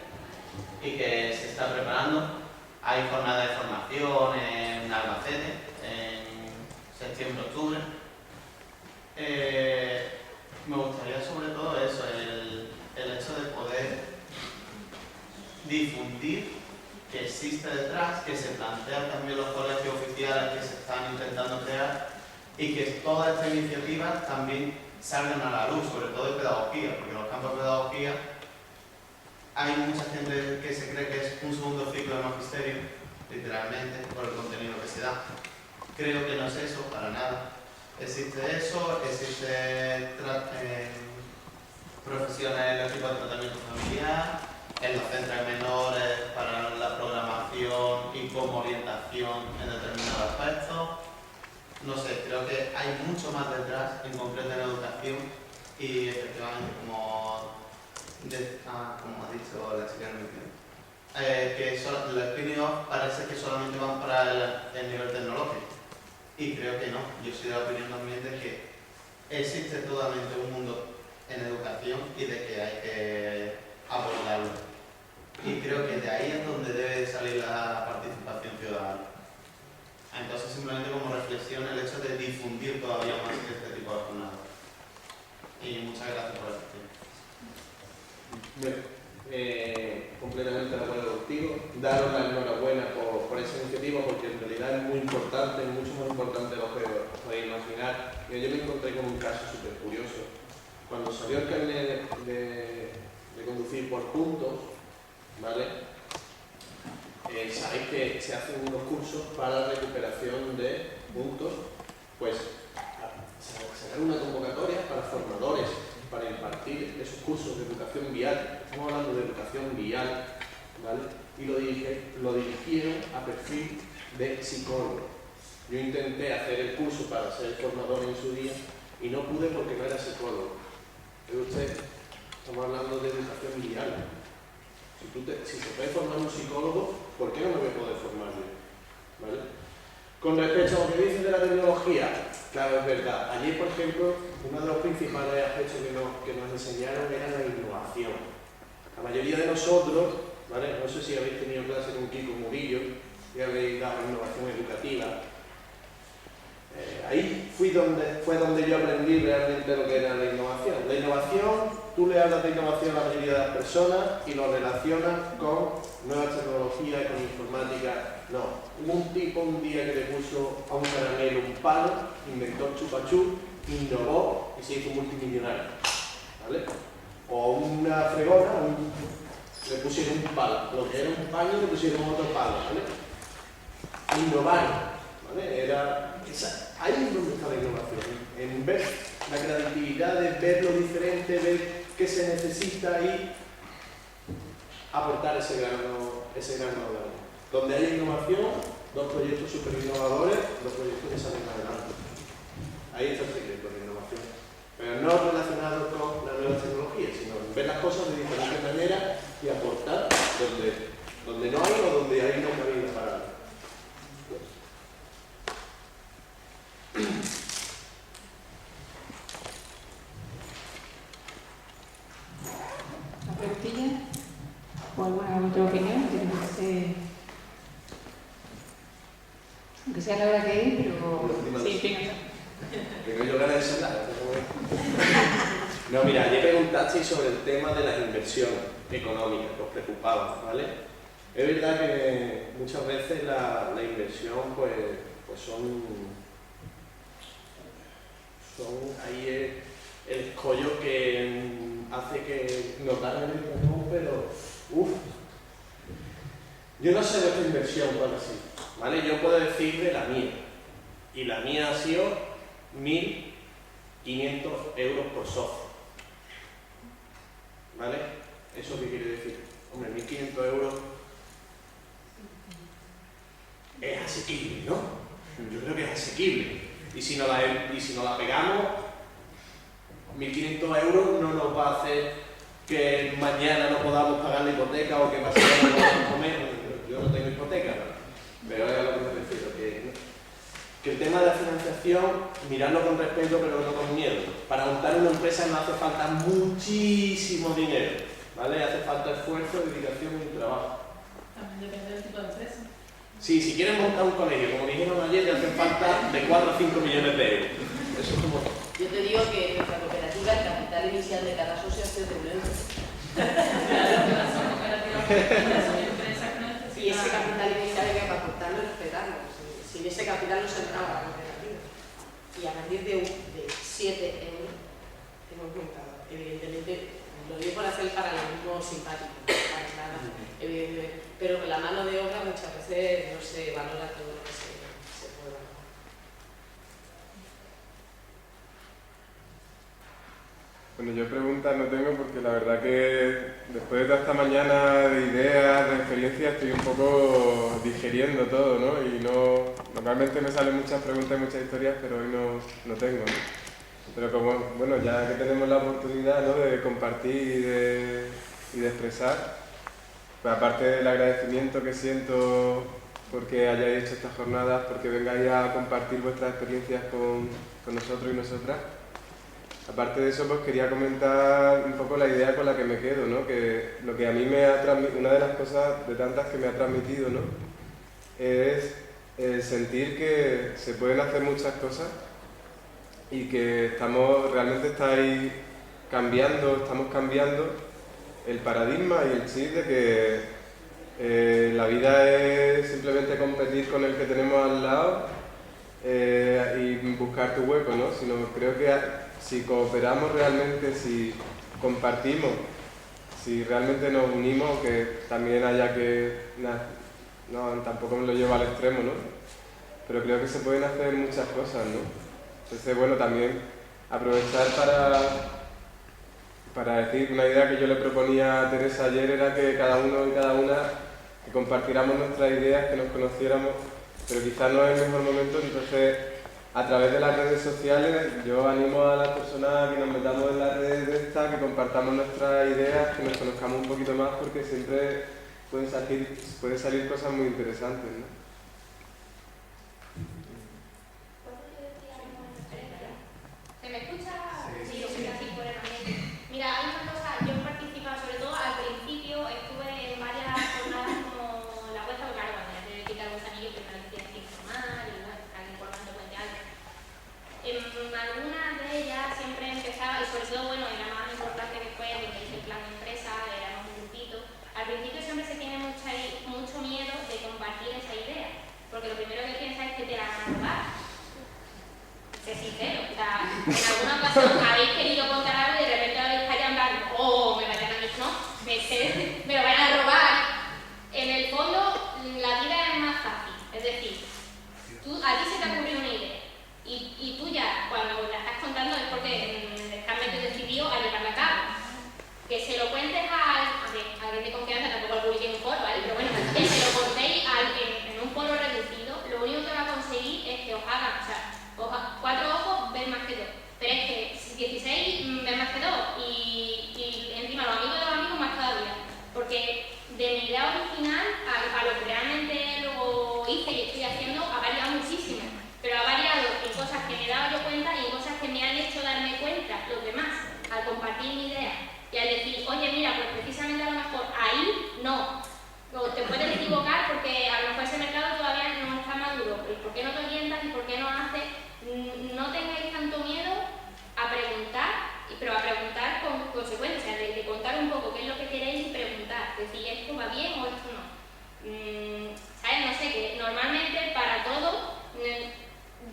y que se está preparando, hay jornada de formación en Albacete, en septiembre-octubre. Me gustaría sobre todo eso, el hecho de poder difundir que existe detrás, que se plantean también los colegios oficiales que se están intentando crear y que todas estas iniciativas también salgan a la luz, sobre todo de pedagogía, porque en los campos de pedagogía hay mucha gente que se cree que es un segundo ciclo de magisterio, literalmente, por el contenido que se da. Creo que no es eso, para nada. Existe eso, existe profesiones en el equipo de tratamiento familiar, en los centros menores para la programación y como orientación en determinados aspectos. No sé, creo que hay mucho más detrás, en concreto en educación, y efectivamente, como ha dicho la chica en el vídeo, que los spin-off parece que solamente van para el nivel tecnológico, y creo que no. Yo soy de la opinión también de que existe totalmente un mundo en educación y de que hay que abordarlo. Y creo que de ahí es donde debe salir la participación ciudadana. Entonces, simplemente como reflexión, el hecho de difundir todavía más este tipo de jornadas. Y muchas gracias por la atención. Completamente de acuerdo contigo. Daros la enhorabuena por esa iniciativa, porque en realidad es muy importante, mucho más importante de lo que os podéis imaginar. Yo me encontré con un caso súper curioso. Cuando salió el carnet de conducir por puntos, ¿vale? Sabéis que se hacen unos cursos para recuperación de puntos, pues sacar una convocatoria para formadores, para impartir esos cursos de educación vial. Estamos hablando de educación vial, ¿vale? Y lo dirigieron a perfil de psicólogo. Yo intenté hacer el curso para ser formador en su día y no pude porque no era psicólogo. Pero usted, estamos hablando de educación vial. Si se puede formar un psicólogo, ¿por qué no me voy a poder formar yo? ¿Vale? Con respecto a lo que dices de la tecnología, claro, es verdad. Ayer, por ejemplo, uno de los principales aspectos que nos enseñaron era la innovación. La mayoría de nosotros, ¿vale? No sé si habéis tenido clase con Kiko Murillo, y habéis dado innovación educativa. Ahí fue donde yo aprendí realmente lo que era la innovación. La innovación, tú le hablas de innovación a la mayoría de las personas y lo relacionas con nuevas tecnologías, con informática. No, hubo un tipo un día que le puso a un caramelo un palo, inventó el chupachú, innovó y se hizo multimillonario, ¿vale? O una fregona, le pusieron un palo, lo que era un paño le pusieron otro palo, ¿vale? Innovar, ¿vale? Ahí es donde está la innovación, en ver la creatividad, de ver lo diferente, ver qué se necesita y aportar ese grano de arena. Donde hay innovación, dos proyectos súper innovadores, dos proyectos que salen adelante. Ahí está el secreto de la innovación. Pero no relacionado con la nueva tecnología, sino ver las cosas de diferentes maneras y aportar donde no hay o donde hay una cabida para algo. ¿Una preguntilla? ¿O alguna otra opinión? Aunque sea la hora que es, pero sí, venga. Tengo yo ganas de sentar. No, mira, ayer preguntasteis sobre el tema de las inversiones económicas que os preocupaba, ¿vale? Es verdad que muchas veces la inversión pues son ahí el escollo que hace que notar el empujón, pero yo no sé vuestra inversión cuál ha sido, ¿vale? Yo puedo decir de la mía, y la mía ha sido 1.500 euros por socio, ¿vale? ¿Eso qué quiere decir? Hombre, 1.500 euros es asequible, ¿no? Yo creo que es asequible. Y si no la pegamos, 1.500 euros no nos va a hacer que mañana no podamos pagar la hipoteca o que mañana no podamos comer. Yo no tengo hipoteca, ¿no? Pero es a lo que me refiero, que el tema de la financiación, mirarlo con respeto pero no con miedo. Para montar una empresa no hace falta muchísimo dinero, ¿vale? Hace falta esfuerzo, dedicación y trabajo. También depende del tipo de empresa. Sí, si quieren montar un colegio, como dijeron ayer, le hacen falta de 4 a 5 millones de euros. Eso es como... Yo te digo que nuestra cooperativa, el capital inicial de cada socio ha sido de un euro. Y ese capital inicial hay que aportarlo y respetarlo. Sin ese capital no se entraba a la cooperativa. Y a partir de 7 euros hemos montado. Evidentemente, lo digo por hacer el paralelismo simpático, para nada, evidentemente. Pero con la mano de obra muchas veces no se valora todo lo que se puede valorar. Bueno, yo preguntas no tengo porque la verdad que después de toda esta mañana de ideas, de experiencias, estoy un poco digiriendo todo, ¿no? Y normalmente me salen muchas preguntas y muchas historias, pero hoy no tengo, ¿no? Pero como, bueno, ya que tenemos la oportunidad, ¿no?, de compartir y de expresar, pues aparte del agradecimiento que siento porque hayáis hecho estas jornadas, porque vengáis a compartir vuestras experiencias con nosotros y nosotras, aparte de eso, pues quería comentar un poco la idea con la que me quedo, ¿no? Que lo que a mí me ha transmitido, una de las cosas de tantas que me ha transmitido, ¿no?, es el sentir que se pueden hacer muchas cosas y que realmente estamos cambiando el paradigma y el chip de que la vida es simplemente competir con el que tenemos al lado y buscar tu hueco, ¿no? Sino creo que si cooperamos realmente, si compartimos, si realmente nos unimos, que también haya que... No, tampoco me lo llevo al extremo, ¿no? Pero creo que se pueden hacer muchas cosas, ¿no? Entonces, bueno, también aprovechar para decir una idea que yo le proponía a Teresa ayer era que cada uno y cada una que compartiéramos nuestras ideas, que nos conociéramos, pero quizás no es el mejor momento, entonces a través de las redes sociales yo animo a las personas a que nos metamos en las redes de estas, que compartamos nuestras ideas, que nos conozcamos un poquito más, porque siempre pueden salir cosas muy interesantes, ¿no? ¿Se me escucha? Sí, así por el ambiente. Mira, hay una cosa, yo he participado, sobre todo al principio, estuve en varias jornadas como la vuestra, porque claro, cuando ya te quita el gusanillo, primero te tienes que informar y bueno, alguien por lo menos te cuente algo. En algunas de ellas siempre empezaba, y sobre todo, bueno, era más importante después de que hice el plan de empresa, éramos un grupito. Al principio siempre se tiene mucho miedo de compartir esa idea, porque lo primero que piensas es que te la van a robar. Sé sincero, o sea, en alguna ocasión habéis querido contar algo y de repente habéis callado en plan, oh, me vayan a mí, no, me lo van a robar. En el fondo, la vida es más fácil, es decir, a ti se te ocurrió una idea y tú ya, cuando la estás contando es porque estás medio decidido a llevarla a cabo. Que se lo cuentes a alguien de confianza, tampoco lo publiqué en un foro, ¿vale? Pero bueno, que se lo contéis en un foro reducido, lo único que va a conseguir es que os hagan, o sea, 4 ojos ven más que 2, pero es que 16 ven más que 2 y encima los amigos de los amigos más todavía, porque de mi idea original a lo que realmente luego hice y estoy haciendo ha variado muchísimo, pero ha variado en cosas que me he dado yo cuenta y en cosas que me han hecho darme cuenta los demás al compartir mi idea y al decir, oye mira, pues precisamente a lo mejor ahí no, o te puedes equivocar porque a lo mejor ese mercado todavía no está maduro, ¿y por qué no te orientas y por qué no haces? No tengáis tanto miedo a preguntar, pero a preguntar con consecuencias, de contar un poco qué es lo que queréis y preguntar, decir esto va bien o esto no. ¿Sabes? No sé, que normalmente para todo,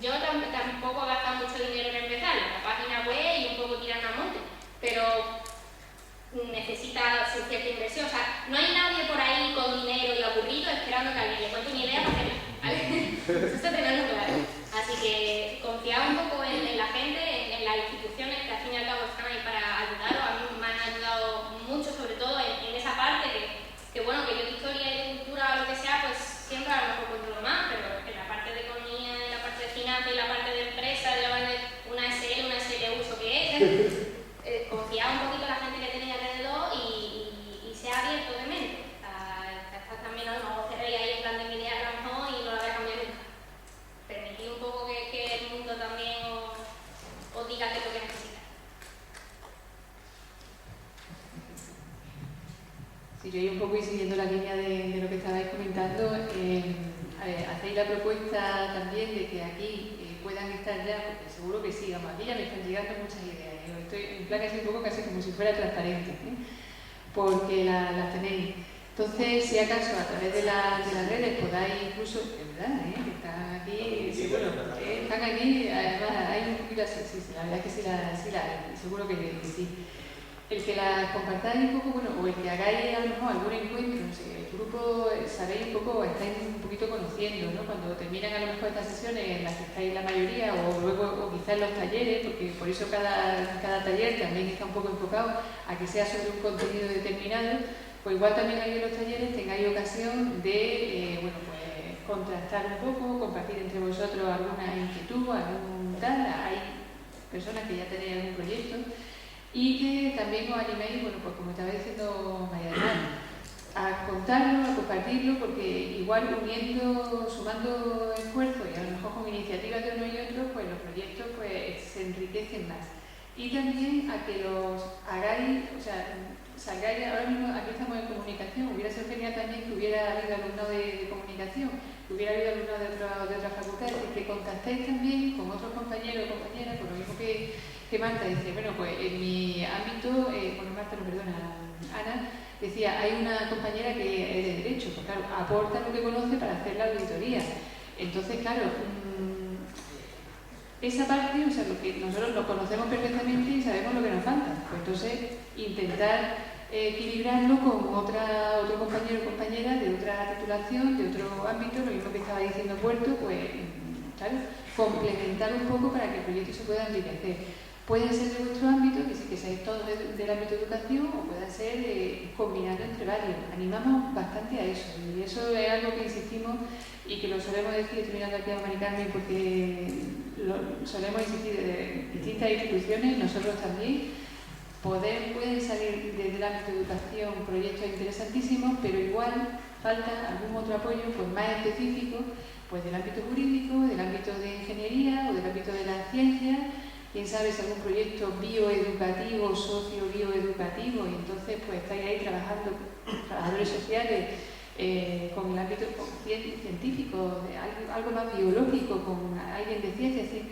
yo tampoco he gastado mucho dinero en empezar, la página web y un poco tirando a monte, pero necesita su cierta inversión, o sea, no hay nadie por ahí con dinero y aburrido esperando que alguien le cuente una idea para hacerla, ¿vale? Eso tenerlo claro. Así que confiad un poco en la gente, en las instituciones que al fin y al cabo están ahí para ayudaros. A mí me han ayudado mucho, sobre todo en esa parte que bueno, que yo de historia y de cultura o lo que sea, pues siempre a lo mejor cuento lo más, pero en la parte de economía, en la parte de finanzas, en la parte de empresa, de la parte de una SL, una SLU, eso que es, confiad un poquito en la gente que tenéis alrededor siguiendo la línea de lo que estabais comentando, hacéis la propuesta también de que aquí puedan estar ya, porque seguro que sí, vamos, aquí ya me están llegando muchas ideas. Yo estoy en plan así un poco casi como si fuera transparente, porque las tenéis. Entonces, si acaso a través de las redes podáis incluso, es verdad, que están aquí, seguro, están aquí, además hay un poquito así, sí, la verdad es que sí la hay, seguro que sí. El que las compartáis un poco, bueno, o el que hagáis a lo mejor algún encuentro, no sé, el grupo sabéis un poco, estáis un poquito conociendo, ¿no? Cuando terminan a lo mejor estas sesiones en las que estáis la mayoría, o luego, o quizás en los talleres, porque por eso cada taller también está un poco enfocado a que sea sobre un contenido determinado, pues igual también ahí en los talleres tengáis ocasión de, bueno, pues contrastar un poco, compartir entre vosotros alguna inquietud, algún tal, hay personas que ya tenéis algún proyecto, y que también os animéis, bueno, pues como estaba diciendo María del Mar, a contarlo, a compartirlo, porque igual uniendo, sumando esfuerzos y a lo mejor con iniciativas de uno y otro, pues los proyectos pues se enriquecen más. Y también a que los hagáis, o sea, salgáis, ahora mismo aquí estamos en comunicación, hubiera sido genial también que hubiera habido alumnos de comunicación, que hubiera habido alumnos de otras facultades, y que contactéis también con otros compañeros o compañeras, por lo mismo que Marta dice, bueno, pues en mi ámbito, Marta, no, perdona, Ana, decía, hay una compañera que es de Derecho, pues claro, aporta lo que conoce para hacer la auditoría. Entonces, claro, esa parte, o sea, lo que nosotros lo conocemos perfectamente y sabemos lo que nos falta. Pues entonces, intentar equilibrarlo con otro compañero o compañera de otra titulación, de otro ámbito, lo mismo que estaba diciendo Puerto, pues, claro, complementar un poco para que el proyecto se pueda enriquecer. Pueden ser de vuestro ámbito, que sí que seáis todos del ámbito de educación, o pueden ser combinando entre varios. Animamos bastante a eso, y eso es algo que insistimos y que lo solemos decir, estoy mirando aquí a Mari Carmen porque lo solemos insistir de distintas instituciones, nosotros también. Pueden salir desde el ámbito de educación proyectos interesantísimos, pero igual falta algún otro apoyo pues más específico, pues del ámbito jurídico, del ámbito de ingeniería o del ámbito de la ciencia. Quién sabe si algún proyecto bioeducativo, socio-bioeducativo, y entonces pues estáis ahí trabajando, trabajadores sociales, con el ámbito científico, algo más biológico, con alguien de ciencia, es decir,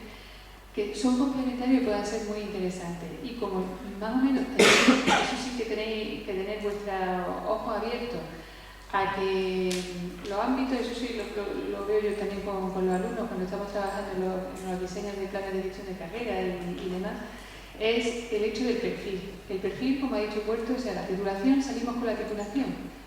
que son complementarios y puedan ser muy interesantes. Y como más o menos eso sí que tenéis que tener vuestros ojos abiertos a que los ámbitos, eso sí lo veo yo también con los alumnos cuando estamos trabajando en los diseños de planes de dirección de carrera y demás, es el hecho del perfil. El perfil, como ha dicho Puerto, o sea, la titulación, salimos con la titulación.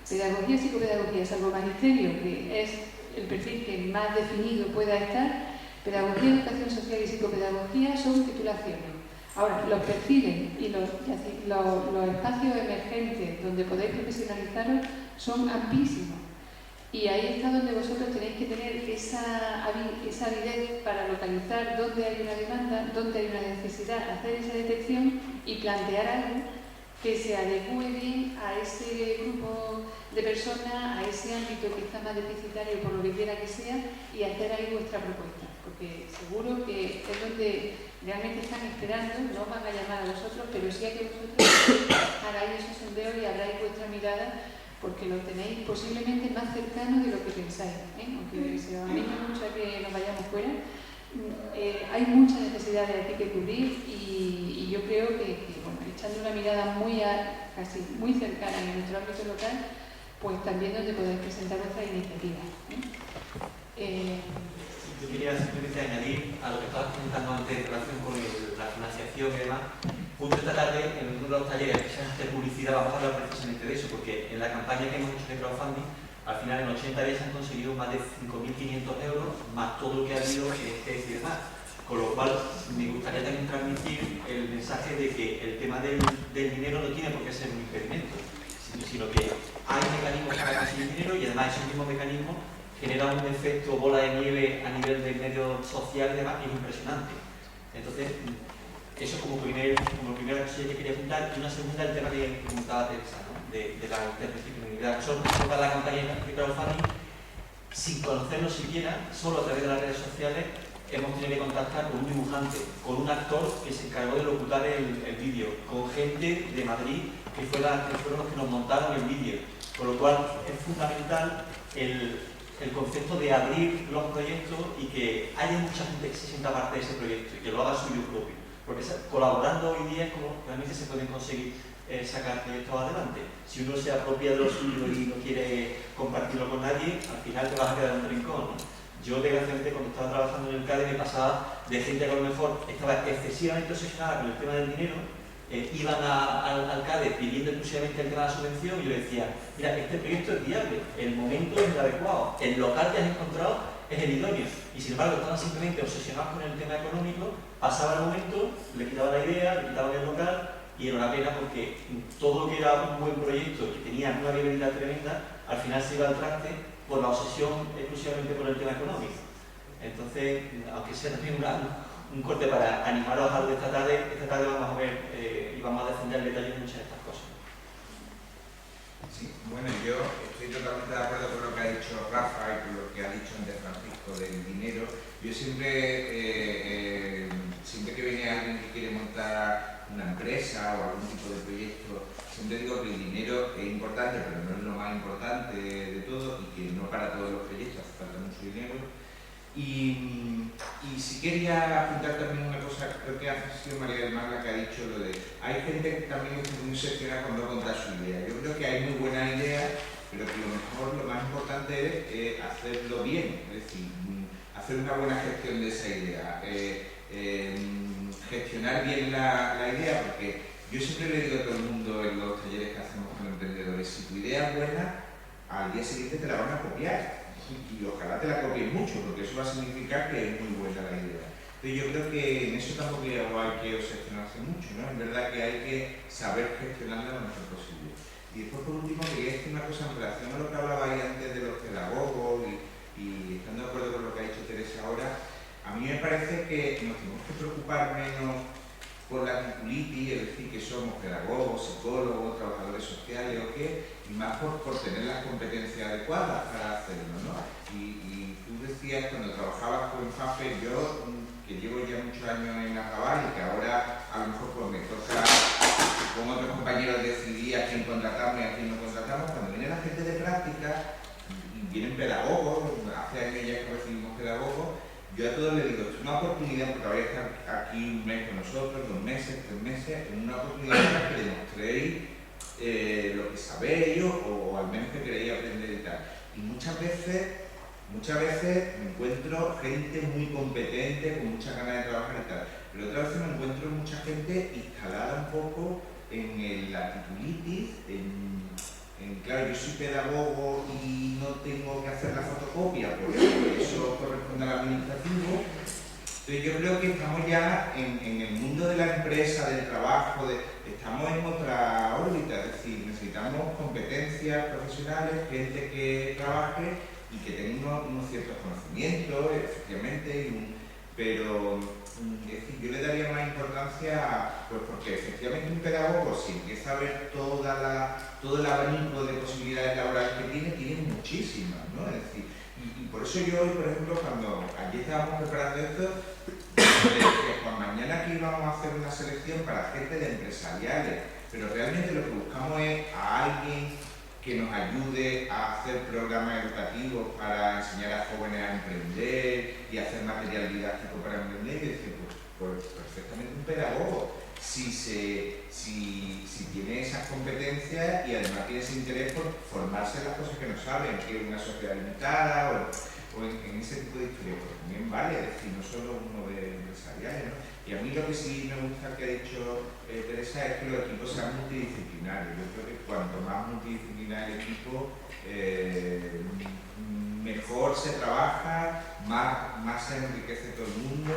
Pedagogía, psicopedagogía, salvo magisterio, que es el perfil que más definido pueda estar, pedagogía, educación social y psicopedagogía son titulaciones. Ahora, los perfiles y los espacios emergentes donde podéis profesionalizaros son amplísimos. Y ahí está donde vosotros tenéis que tener esa avidez para localizar dónde hay una demanda, dónde hay una necesidad, hacer esa detección y plantear algo que se adecue bien a ese grupo de personas, a ese ámbito que está más deficitario por lo que quiera que sea, y hacer ahí vuestra propuesta. Porque seguro que es donde realmente están esperando, no van a llamar a vosotros, pero sí a que vosotros hagáis esos sondeos y abráis vuestra mirada, porque lo tenéis posiblemente más cercano de lo que pensáis, aunque se os anime mucho a que nos vayamos fuera. Hay muchas necesidades aquí que cubrir y yo creo que bueno, echando una mirada casi muy cercana en nuestro ámbito local, pues también donde podéis presentar vuestras iniciativas. Yo quería simplemente añadir a lo que estabas comentando antes en relación con la financiación y demás. Justo esta tarde, en uno de los talleres que se van a hacer publicidad, vamos a hablar precisamente de eso, porque en la campaña que hemos hecho de crowdfunding, al final en 80 días se han conseguido más de 5.500 euros, más todo lo que ha habido en especies y demás. Con lo cual, me gustaría también transmitir el mensaje de que el tema del dinero no tiene por qué ser un impedimento, sino que hay mecanismos para conseguir dinero y además esos mismos mecanismos generan un efecto bola de nieve a nivel del medio social y demás que es impresionante. Entonces, eso como primera cosa que quería apuntar. Y una segunda, el tema que comentaba Teresa, ¿no? de la interdisciplinaridad. Nosotros toda la campaña de crowdfunding, sin conocerlo siquiera, solo a través de las redes sociales, hemos tenido que contactar con un dibujante, con un actor que se encargó de locutar el vídeo, con gente de Madrid que fueron los que nos montaron el vídeo. Con lo cual es fundamental el concepto de abrir los proyectos y que haya mucha gente que se sienta parte de ese proyecto y que lo haga suyo propio. Porque colaborando hoy día es como realmente se pueden conseguir sacar proyectos adelante. Si uno se apropia de lo suyo y no quiere compartirlo con nadie, al final te vas a quedar en un rincón, ¿no? Yo, desgraciadamente, cuando estaba trabajando en el CADE me pasaba de gente que a lo mejor estaba excesivamente obsesionada con el tema del dinero, iban al CADE pidiendo exclusivamente el tema de la subvención y yo decía, mira, este proyecto es viable, el momento es el adecuado, el local que has encontrado es el idóneo. Y sin embargo, estaban simplemente obsesionados con el tema económico, pasaba el momento, le quitaban la idea, le quitaban el local y era una pena porque todo lo que era un buen proyecto, que tenía una viabilidad tremenda, al final se iba al traste por la obsesión exclusivamente por el tema económico. Entonces, aunque sea también un corte para animaros a algo de esta tarde vamos a ver y vamos a defender el detalle de muchas de estas cosas. Sí, bueno, yo estoy totalmente de acuerdo con lo que ha dicho Rafa y con lo que ha dicho antes Francisco del dinero. Yo siempre que viene alguien que quiere montar una empresa o algún tipo de proyecto, siempre digo que el dinero es importante, pero no es lo más importante de todo y que no para todos los proyectos hace falta mucho dinero. Y si quería apuntar también una cosa, creo que ha sido María del Mar la que ha dicho lo de hay gente que también es muy excepcional cuando contar su idea. Yo creo que hay muy buenas ideas, pero que lo más importante es hacerlo bien, es decir, hacer una buena gestión de esa idea, gestionar bien la idea, porque yo siempre le digo a todo el mundo en los talleres que hacemos con emprendedores, si tu idea es buena, al día siguiente te la van a copiar. Y ojalá te la copien mucho, porque eso va a significar que es muy buena la idea. Entonces yo creo que en eso tampoco hay que obsesionarse mucho, ¿no? Es verdad que hay que saber gestionarla lo mejor posible. Y después, por último, quería decir una cosa en relación a lo que hablabais antes de los pedagogos y estando de acuerdo con lo que ha dicho Teresa ahora, a mí me parece que nos tenemos que preocupar menos por la titulitis, es decir, que somos pedagogos, psicólogos, trabajadores sociales o qué, y más por tener las competencias adecuadas para hacerlo, ¿no? Y tú decías cuando trabajabas con FAFE, yo que llevo ya muchos años en Arrabal y que ahora a lo mejor pues me toca con otros compañeros decidir a quién contratamos y a quién no contratamos, cuando viene la gente de práctica y vienen pedagogos, hace años ya que recibimos pedagogos, yo a todos les digo, es una oportunidad porque vais a estar aquí un mes con nosotros, 2 meses, 3 meses, en una oportunidad para que demostréis lo que sabéis o al menos que queréis aprender y tal. Y muchas veces me encuentro gente muy competente, con muchas ganas de trabajar y tal, pero otras veces me encuentro mucha gente instalada un poco en la titulitis, claro, yo soy pedagogo y no tengo que hacer la fotocopia porque eso corresponde al administrativo. Entonces yo creo que estamos ya en el mundo de la empresa, del trabajo, estamos en otra órbita, es decir, necesitamos competencias profesionales, gente que trabaje y que tenga unos ciertos conocimientos, efectivamente, pero es decir, yo le daría más importancia, pues porque efectivamente un pedagogo, si empieza a ver todo el abanico de posibilidades laborales que tiene muchísimas, ¿no? Es decir, y por eso yo hoy, por ejemplo, cuando allí estábamos preparando esto, que mañana aquí íbamos a hacer una selección para gente de empresariales, pero realmente lo que buscamos es a alguien que nos ayude a hacer programas educativos para enseñar a jóvenes a emprender y hacer material didáctico para emprender, y decir, pues perfectamente un pedagogo, si tiene esas competencias y además tiene ese interés por formarse en las cosas que no saben, que es una sociedad limitada o en ese tipo de historias, pues también vale, es decir, no solo uno de empresariales, ¿no? Y a mí lo que sí me gusta que ha dicho Teresa es que los equipos sean multidisciplinarios. Yo creo que cuanto más multidisciplinar el equipo, mejor se trabaja, más se enriquece todo el mundo.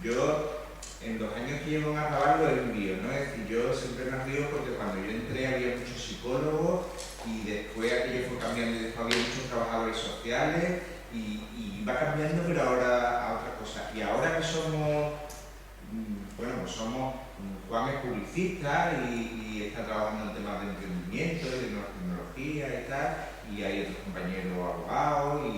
Yo, en los años que llevo en Arrabal, lo he vivido, ¿no? Es decir, yo siempre me río porque cuando yo entré había muchos psicólogos y después aquello fue cambiando y después había muchos trabajadores sociales y va cambiando, pero ahora a otra cosa. Y ahora que somos, bueno, pues somos, Juan es publicista y está trabajando en temas de emprendimiento y de nuevas tecnologías y tal, y hay otros compañeros abogados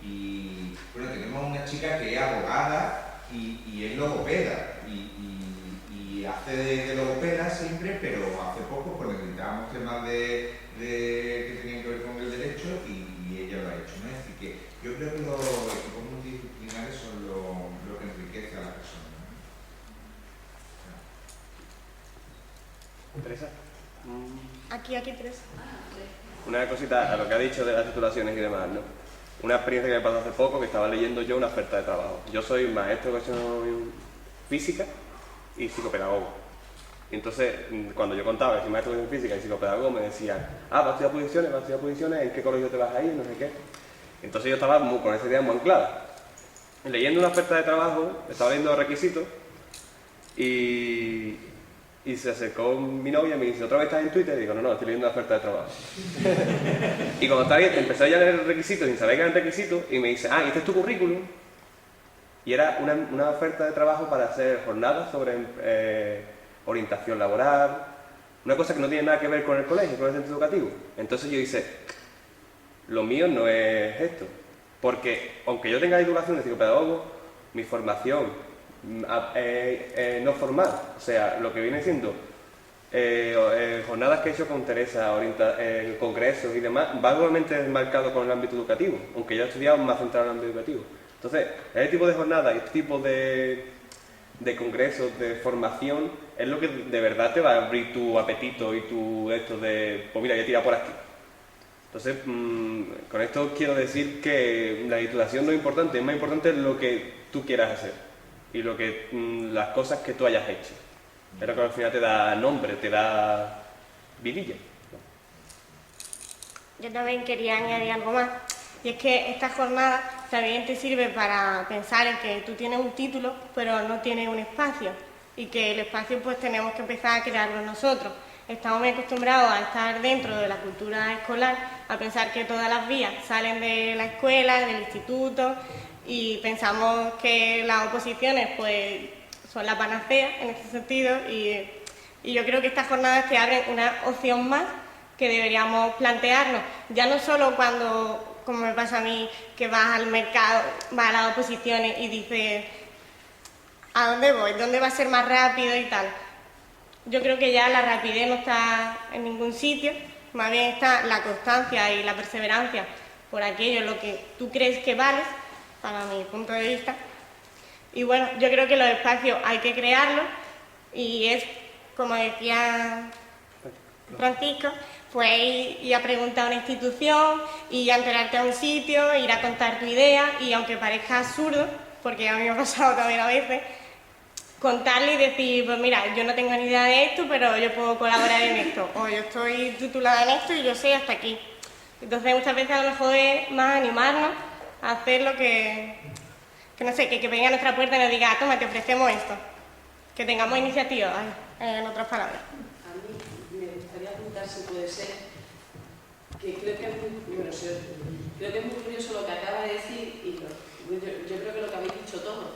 y bueno, tenemos una chica que es abogada y es logopeda y y hace de logopeda siempre, pero hace poco pues necesitábamos temas que tenían que ver con el derecho y ella lo ha hecho, ¿no? Es decir, que yo creo que los equipos multidisciplinares son lo que enriquece a la persona, ¿no? Teresa. Aquí, tres. Una cosita a lo que ha dicho de las titulaciones y demás, ¿no? Una experiencia que me pasó hace poco, que estaba leyendo yo una oferta de trabajo. Yo soy maestro de educación física y psicopedagogo. Y entonces, cuando yo contaba que soy maestro de educación física y psicopedagogo, me decían, ¿vas a estudiar posiciones? ¿En qué colegio te vas a ir? No sé qué. Entonces yo estaba con esa idea muy anclada. Leyendo una oferta de trabajo, estaba leyendo los requisitos y se acercó mi novia y me dice, ¿otra vez estás en Twitter? Y digo, no, estoy leyendo una oferta de trabajo. Y cuando estaba bien, empecé a leer el requisito sin saber que eran requisitos y me dice, ¿y este es tu currículum? Y era una oferta de trabajo para hacer jornadas sobre orientación laboral, una cosa que no tiene nada que ver con el colegio, con el centro educativo. Entonces yo dije, lo mío no es esto, porque aunque yo tenga titulación de psicopedagogo, mi formación no formal, o sea, lo que viene siendo jornadas que he hecho con Teresa, congresos y demás, va totalmente desmarcado con el ámbito educativo, aunque yo he estudiado más centrado en el ámbito educativo. Entonces, este tipo de jornadas y este tipo de congresos, de formación, es lo que de verdad te va a abrir tu apetito y tu esto de, pues mira, ya tira por aquí. Entonces, con esto quiero decir que la titulación no es importante, es más importante lo que tú quieras hacer y las cosas que tú hayas hecho. Es lo que al final te da nombre, te da vidilla. Yo también quería añadir algo más, y es que esta jornada también te sirve para pensar en que tú tienes un título, pero no tienes un espacio, y que el espacio pues tenemos que empezar a crearlo nosotros. Estamos muy acostumbrados a estar dentro de la cultura escolar, a pensar que todas las vías salen de la escuela, del instituto, y pensamos que las oposiciones pues son la panacea en este sentido, y yo creo que estas jornadas te abren una opción más que deberíamos plantearnos, ya no solo cuando, como me pasa a mí, que vas al mercado, vas a las oposiciones y dices ¿a dónde voy? ¿Dónde va a ser más rápido y tal? Yo creo que ya la rapidez no está en ningún sitio, más bien está la constancia y la perseverancia por aquello en lo que tú crees que vales, para mi punto de vista. Y bueno, yo creo que los espacios hay que crearlos y es, como decía Francisco, pues ir a preguntar a una institución, ir a enterarte a un sitio, ir a contar tu idea y aunque parezca absurdo, porque a mí me ha pasado también a veces, contarle y decir, pues mira, yo no tengo ni idea de esto, pero yo puedo colaborar en esto, o yo estoy titulada en esto y yo sé hasta aquí. Entonces muchas veces a lo mejor es más animarnos a hacer lo que no sé, que venga a nuestra puerta y nos diga, toma, te ofrecemos esto, que tengamos iniciativa, en otras palabras. A mí me gustaría apuntar, si puede ser, que creo que es muy curioso lo que acaba de decir y yo creo que lo que habéis dicho todos,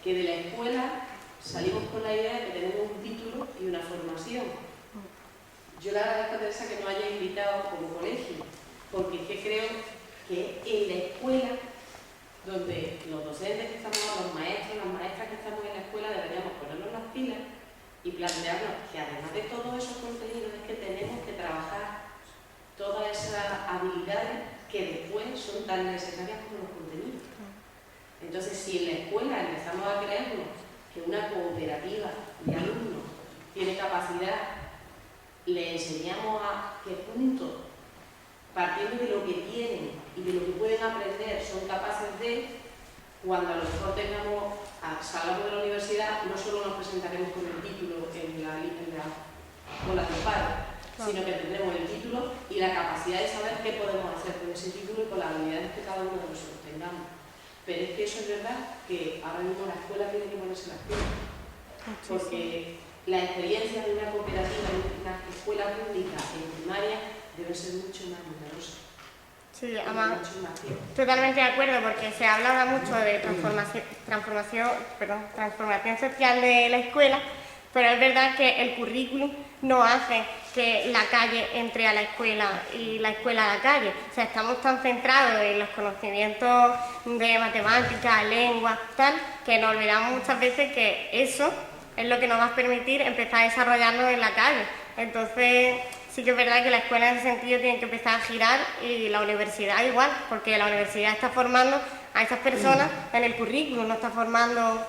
que de la escuela salimos con la idea de que tenemos un título y una formación. Yo le agradezco a Teresa que nos haya invitado como colegio, porque es que creo que en la escuela, donde los docentes que estamos, los maestros, las maestras que estamos en la escuela, deberíamos ponernos las pilas y plantearnos que además de todos esos contenidos es que tenemos que trabajar todas esas habilidades que después son tan necesarias como los contenidos. Entonces, si en la escuela empezamos a creernos que una cooperativa de alumnos tiene capacidad, le enseñamos a que juntos, partiendo de lo que tienen y de lo que pueden aprender, son capaces de, cuando a lo mejor salgamos de la universidad, no solo nos presentaremos con el título con la de paro, sino que tendremos el título y la capacidad de saber qué podemos hacer con ese título y con las habilidades que cada uno de nosotros tengamos. Pero es que eso es verdad que ahora mismo la escuela tiene que ponerse las pilas, porque la experiencia de una cooperativa en una escuela pública en primaria debe ser mucho más numerosa. Sí, además, totalmente de acuerdo, porque se habla mucho de transformación social de la escuela, pero es verdad que el currículum no hace que la calle entre a la escuela y la escuela a la calle. O sea, estamos tan centrados en los conocimientos de matemáticas, lengua, tal, que nos olvidamos muchas veces que eso es lo que nos va a permitir empezar a desarrollarnos en la calle. Entonces, sí que es verdad que la escuela en ese sentido tiene que empezar a girar y la universidad igual, porque la universidad está formando a esas personas en el currículum, no está formando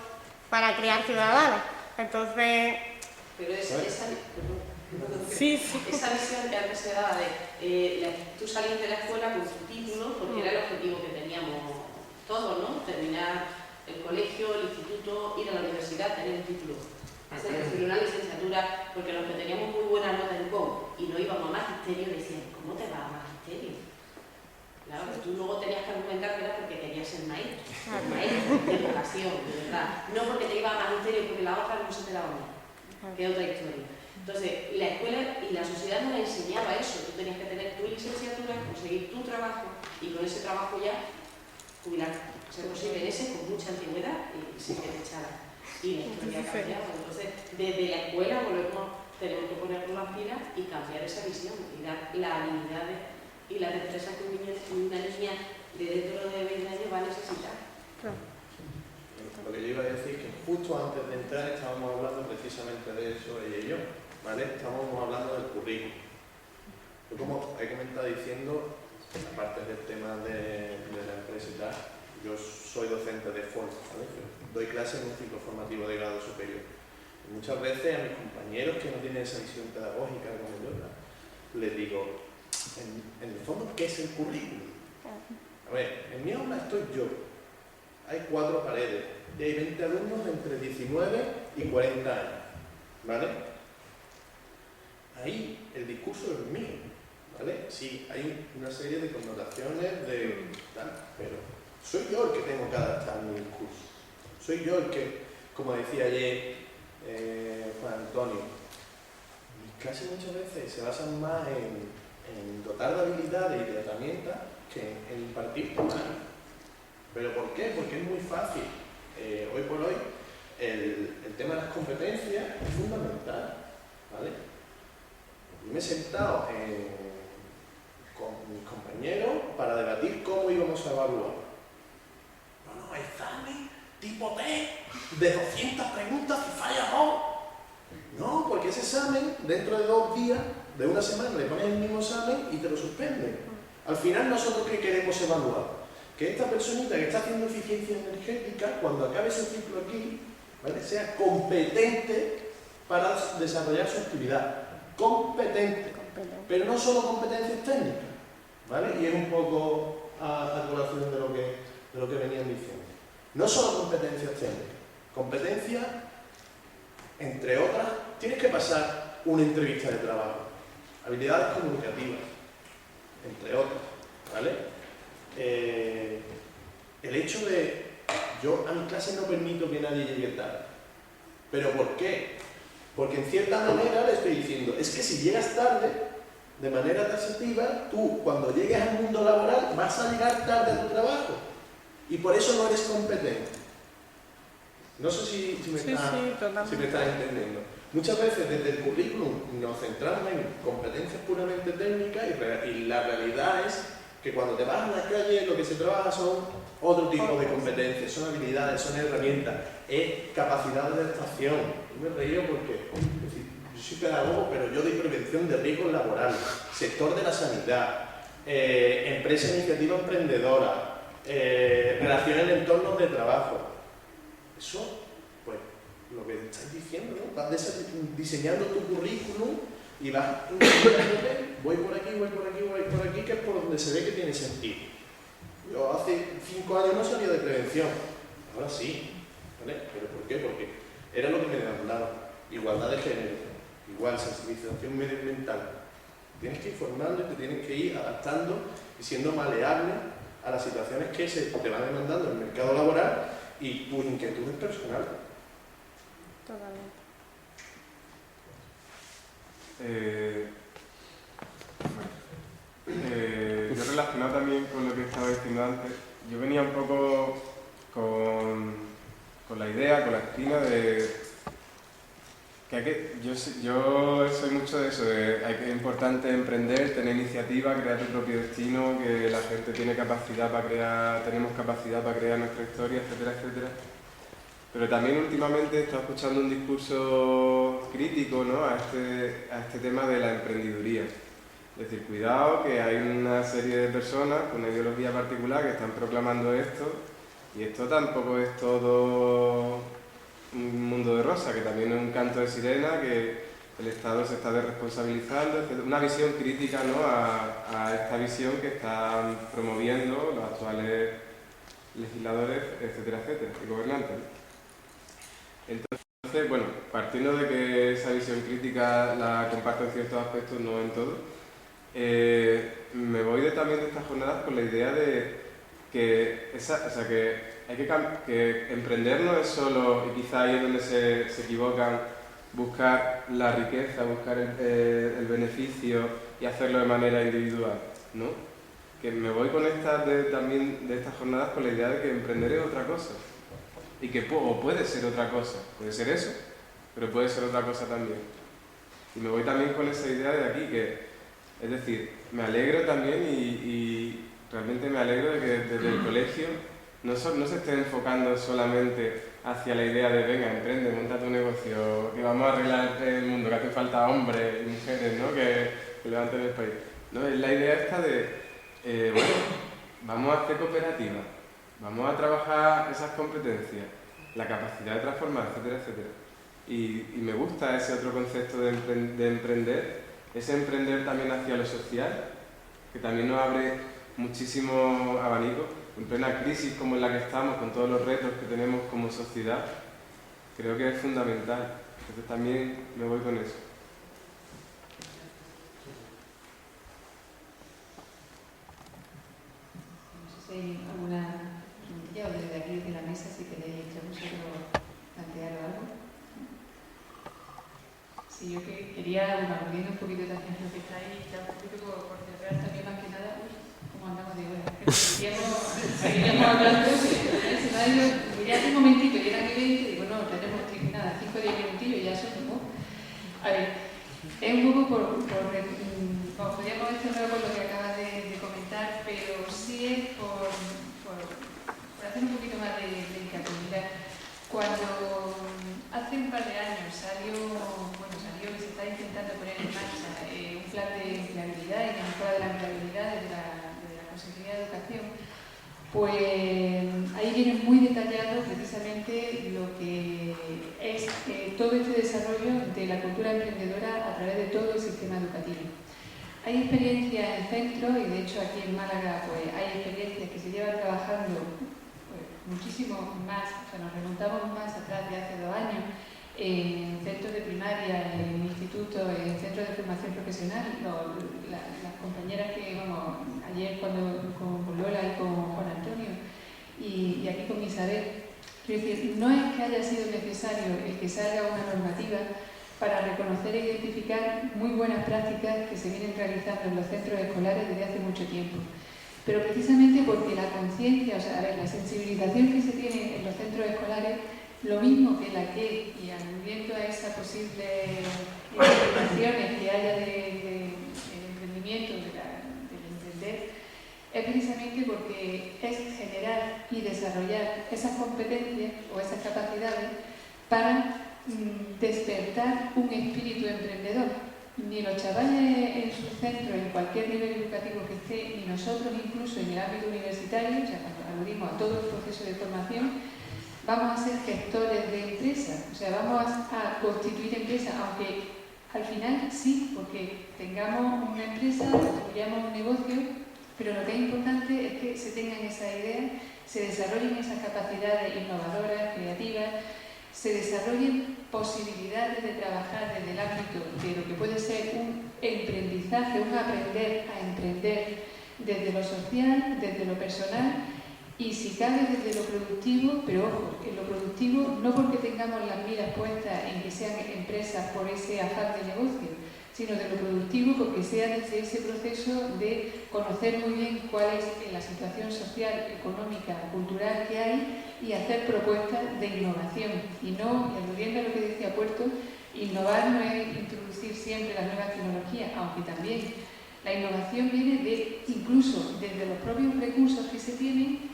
para crear ciudadanos. Entonces... Pero esa visión que antes se daba de tú salías de la escuela con tu título, porque era el objetivo que teníamos todos, ¿no? Terminar el colegio, el instituto, ir a la universidad, tener un título. Hacer una licenciatura, porque los que teníamos muy buena nota en COM y no íbamos a magisterio decían, ¿cómo te vas a magisterio? Claro, pero tú luego tenías que argumentar que era porque querías ser maestro de educación, de verdad. No porque te ibas a magisterio, porque la otra no se te daba bien, que es otra historia. Entonces, la escuela y la sociedad no le enseñaba eso. Tú tenías que tener tu licenciatura, conseguir tu trabajo y con ese trabajo ya jubilarte. O sea, posible ese con mucha antigüedad y sin que te echaran. Y la historia ha cambiado. Entonces, desde la escuela tenemos que ponernos las pilas y cambiar esa visión y dar las habilidades y la destreza que una niña de dentro de 20 años va a necesitar. Lo que yo iba a decir es que justo antes de entrar estábamos hablando precisamente de eso, ella y yo, ¿vale? Estábamos hablando del currículum. Yo, como he comentado diciendo, aparte del tema de la empresa y tal, yo soy docente de FOL, ¿vale? Doy clases en un ciclo formativo de grado superior. Y muchas veces a mis compañeros que no tienen esa visión pedagógica como yo, les digo, en el fondo, ¿qué es el currículum? A ver, en mi aula estoy yo, hay 4 paredes y hay 20 alumnos de entre 19 y 40 años, ¿vale? Ahí el discurso es mío, ¿vale? Sí, hay una serie de connotaciones de tal, pero soy yo el que tengo que adaptar mi discurso. Soy yo el que, como decía ayer Juan Antonio, mis clases muchas veces se basan más en dotar de habilidades y de herramientas que en impartir temas. ¿Pero por qué? Porque es muy fácil. Hoy por hoy el tema de las competencias es fundamental, ¿vale? Yo me he sentado con mis compañeros para debatir cómo íbamos a evaluar. No, examen tipo T, de 200 preguntas y falla 2. No, porque ese examen, dentro de 2 días, de una semana, le pones el mismo examen y te lo suspenden. Al final, ¿nosotros qué queremos evaluar? Que esta personita que está haciendo eficiencia energética, cuando acabe ese ciclo aquí, ¿vale?, sea competente para desarrollar su actividad. Competente. Pero no solo competencias técnicas, ¿vale? Y es un poco a colación de lo que venían diciendo. No solo competencias técnicas. Competencias, entre otras, tienes que pasar una entrevista de trabajo. Habilidades comunicativas, entre otras, ¿vale? El hecho de, yo a mi clase no permito que nadie llegue tarde. ¿Pero por qué? Porque en cierta manera le estoy diciendo, es que si llegas tarde, de manera taxativa, tú cuando llegues al mundo laboral vas a llegar tarde a tu trabajo. Y por eso no eres competente. No sé si me estás entendiendo. Muchas veces desde el currículum nos centramos en competencias puramente técnicas y la realidad es que cuando te vas a la calle lo que se trabaja son otro tipo de competencias, son habilidades, son herramientas, es capacidad de adaptación. Yo me reío porque yo soy pedagogo, pero yo doy prevención de riesgos laborales, sector de la sanidad, empresa iniciativa emprendedora, relaciones en entornos de trabajo. Eso, pues, lo que estáis diciendo, ¿no? Vas diseñando tu currículum y vas voy por aquí, voy por aquí, voy por aquí, que es por donde se ve que tiene sentido. Yo hace 5 años no sabía de prevención, ahora sí, ¿vale? ¿Pero por qué? Porque era lo que me demandaba. Igualdad de género, igual, sensibilización medioambiental. Tienes que ir formando y te tienes que ir adaptando y siendo maleable a las situaciones que se te van demandando en el mercado laboral y tus inquietudes personales. Totalmente. Yo relacionado también con lo que estaba diciendo antes, yo venía un poco con la idea, con la espina de que yo soy mucho de eso, de que es importante emprender, tener iniciativa, crear tu propio destino, que la gente tiene capacidad para crear, tenemos capacidad para crear nuestra historia, etcétera, etcétera. Pero también últimamente he estado escuchando un discurso crítico, ¿no?, a este tema de la emprendiduría. Es decir, cuidado, que hay una serie de personas con una ideología particular que están proclamando esto, y esto tampoco es todo un mundo de rosa, que también es un canto de sirena, que el Estado se está desresponsabilizando, etc. Una visión crítica, ¿no?, a esta visión que están promoviendo los actuales legisladores, etcétera, etcétera, y gobernantes, ¿no? Entonces, bueno, partiendo de que esa visión crítica la comparto en ciertos aspectos, no en todo, me voy también de estas jornadas con la idea de que, que emprender no es solo, y quizá ahí es donde se equivocan, buscar la riqueza, buscar el beneficio y hacerlo de manera individual, ¿no? Que me voy con también de estas jornadas con la idea de que emprender es otra cosa. Y que puede ser otra cosa, puede ser eso, pero puede ser otra cosa también. Y me voy también con esa idea de aquí, que, es decir, me alegro también y realmente me alegro de que desde el colegio no se esté enfocando solamente hacia la idea de venga, emprende, monta tu negocio, que vamos a arreglar el mundo, que hace falta hombres y mujeres, ¿no?, que levanten el país. No, es la idea esta de, bueno, vamos a hacer cooperativas, vamos a trabajar esas competencias, la capacidad de transformar, etcétera, etcétera. Y me gusta ese otro concepto de emprender, ese emprender también hacia lo social, que también nos abre muchísimo abanico, en plena crisis como en la que estamos, con todos los retos que tenemos como sociedad, creo que es fundamental. Entonces también me voy con eso. No sé si hay alguna preguntilla o desde aquí, desde la mesa, si queréis plantear algo. Sí, yo quería, volviendo un poquito también lo que está ahí, ya un poquito por cerrar también más que nada, como andamos de hora. Seguiríamos hablando, se me ha ido, ya hace un momentito, y eran 20, digo, no, tenemos nada, 5 o 10 minutillos, ya son, ¿no? A ver, es un poco podríamos cerrar con lo que acabas de comentar, pero sí es por hacer un poquito más de hincapié. Cuando hace un par de años salió que se está intentando poner en marcha un plan de empleabilidad y de mejora de la empleabilidad desde la Consejería de Educación, pues ahí viene muy detallado precisamente lo que es todo este desarrollo de la cultura emprendedora a través de todo el sistema educativo. Hay experiencias en centros, y de hecho aquí en Málaga pues hay experiencias que se llevan trabajando muchísimo más, o sea, nos remontamos más atrás de hace 2 años, en centros de primaria, en institutos, en centros de formación profesional. Las compañeras que, ayer con Lola y con Juan Antonio, y aquí con Isabel, quiero decir, no es que haya sido necesario el que salga una normativa para reconocer e identificar muy buenas prácticas que se vienen realizando en los centros escolares desde hace mucho tiempo. Pero precisamente porque la conciencia, la sensibilización que se tiene en los centros escolares, lo mismo que y aludiendo a esas posibles interpretaciones que haya del emprendimiento, del emprender, es precisamente porque es generar y desarrollar esas competencias o esas capacidades para despertar un espíritu emprendedor. Ni los chavales en su centro, en cualquier nivel educativo que esté, ni nosotros incluso en el ámbito universitario, cuando aludimos a todo el proceso de formación, vamos a ser gestores de empresas, vamos a constituir empresas, aunque al final sí, porque tengamos una empresa, construyamos un negocio, pero lo que es importante es que se tengan esas ideas, se desarrollen esas capacidades innovadoras, creativas, se desarrollen posibilidades de trabajar desde el ámbito de lo que puede ser un emprendizaje, un aprender a emprender desde lo social, desde lo personal y si cabe desde lo productivo, pero ojo, en lo productivo no porque tengamos las miras puestas en que sean empresas por ese afán de negocio, sino de lo productivo porque sea desde ese proceso de conocer muy bien cuál es la situación social, económica, cultural que hay y hacer propuestas de innovación. Y no, y aludiendo a lo que decía Puerto, innovar no es introducir siempre las nuevas tecnologías, aunque también la innovación viene incluso desde los propios recursos que se tienen,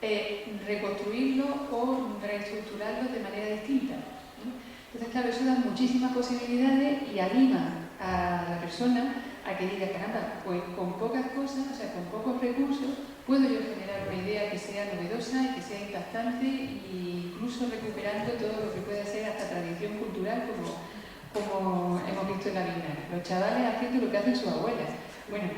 reconstruirlo o reestructurarlo de manera distinta, ¿no? Entonces, claro, eso da muchísimas posibilidades y anima a la persona a que diga, caramba, pues con pocas cosas, o sea, con pocos recursos, puedo yo generar una idea que sea novedosa y que sea impactante e incluso recuperando todo lo que pueda ser hasta tradición cultural como hemos visto en la Bienal. Los chavales haciendo lo que hacen sus abuelas. Bueno,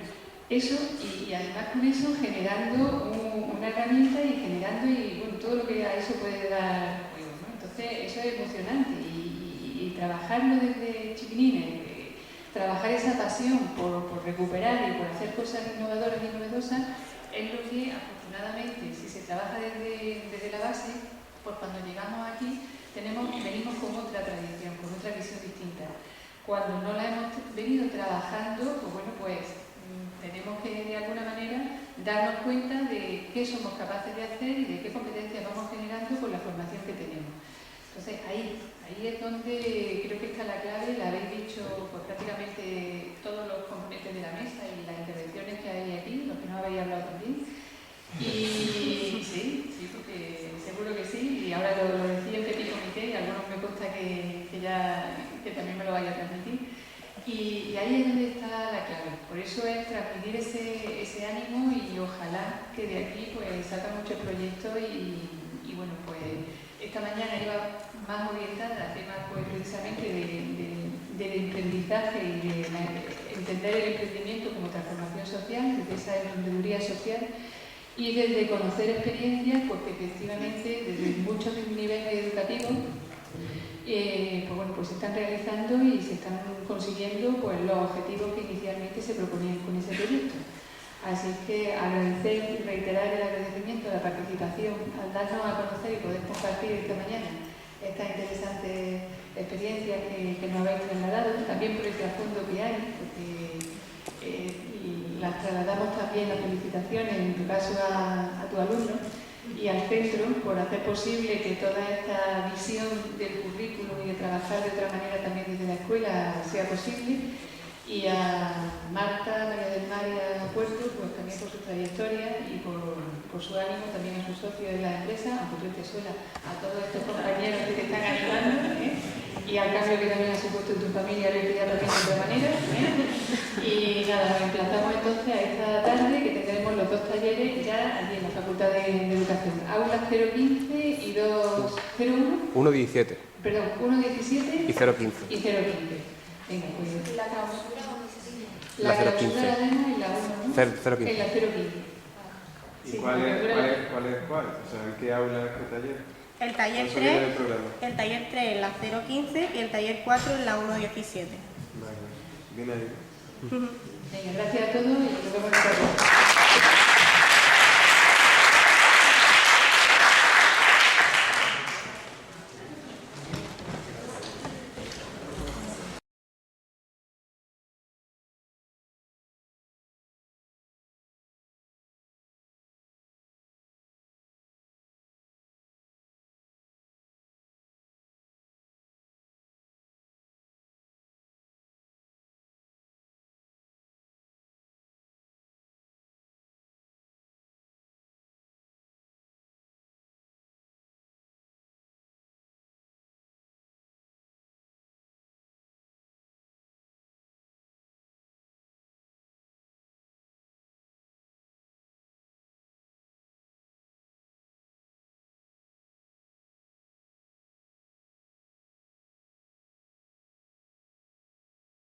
eso y además con eso generando una herramienta y generando bueno, todo lo que a eso puede dar juego, ¿no? Entonces eso es emocionante y trabajarlo desde chiquinines, trabajar esa pasión por recuperar y por hacer cosas innovadoras y novedosas es lo que afortunadamente si se trabaja desde la base, pues cuando llegamos aquí venimos con otra tradición, con otra visión distinta. Cuando no la hemos venido trabajando, pues bueno, pues tenemos que de alguna manera darnos cuenta de qué somos capaces de hacer y de qué competencias vamos generando con la formación que tenemos. Entonces ahí es donde creo que está la clave, la habéis dicho pues, prácticamente todos los componentes de la mesa y las intervenciones que hay aquí, los que no habéis hablado también. Y sí, porque seguro que sí, y ahora lo decía en Petit Comité y a algunos me consta que también me lo vaya a transmitir. Y ahí es donde está la clave, por eso es transmitir ese ánimo y ojalá que de aquí pues salgan muchos proyectos y bueno, pues esta mañana iba más orientada al tema pues, precisamente del emprendizaje y de entender el emprendimiento como transformación social, desde esa emprendeduría social y desde conocer experiencias pues, que efectivamente desde muchos niveles educativos pues bueno, pues se están realizando y se están consiguiendo pues, los objetivos que inicialmente se proponían con ese proyecto. Así que agradecer y reiterar el agradecimiento a la participación al darnos a conocer y poder compartir esta mañana estas interesantes experiencias que nos habéis trasladado, también por el trasfondo que hay, porque y las trasladamos también las felicitaciones, en tu caso a tu alumno y al centro por hacer posible que toda esta visión del currículum y de trabajar de otra manera también desde la escuela sea posible. Y a Marta, María del Mar y a Puerto, pues también por su trayectoria y por su ánimo, también a sus socios de la empresa, aunque yo te suena a todos estos compañeros que te están ayudando, y al cambio que también ha supuesto en tu familia, lo ya también de otra manera. Y nada, nos emplazamos entonces a esta tarde que tendremos los dos talleres ya allí en la Facultad de Educación. Aulas 015 y 201. 1.17. Perdón, 1.17 y 0.15. Y 0.15. Venga, pues. La clausura La clausura la demo y la 1, ¿no? 0.15. En la 0.15. ¿Y Sí, cuál es cuál? O sea, ¿en qué aula es qué taller? El taller 3 en la 015 y el taller 4 en la 117. Vale, bien ahí. Venga, gracias a todos y nos vemos en la próxima.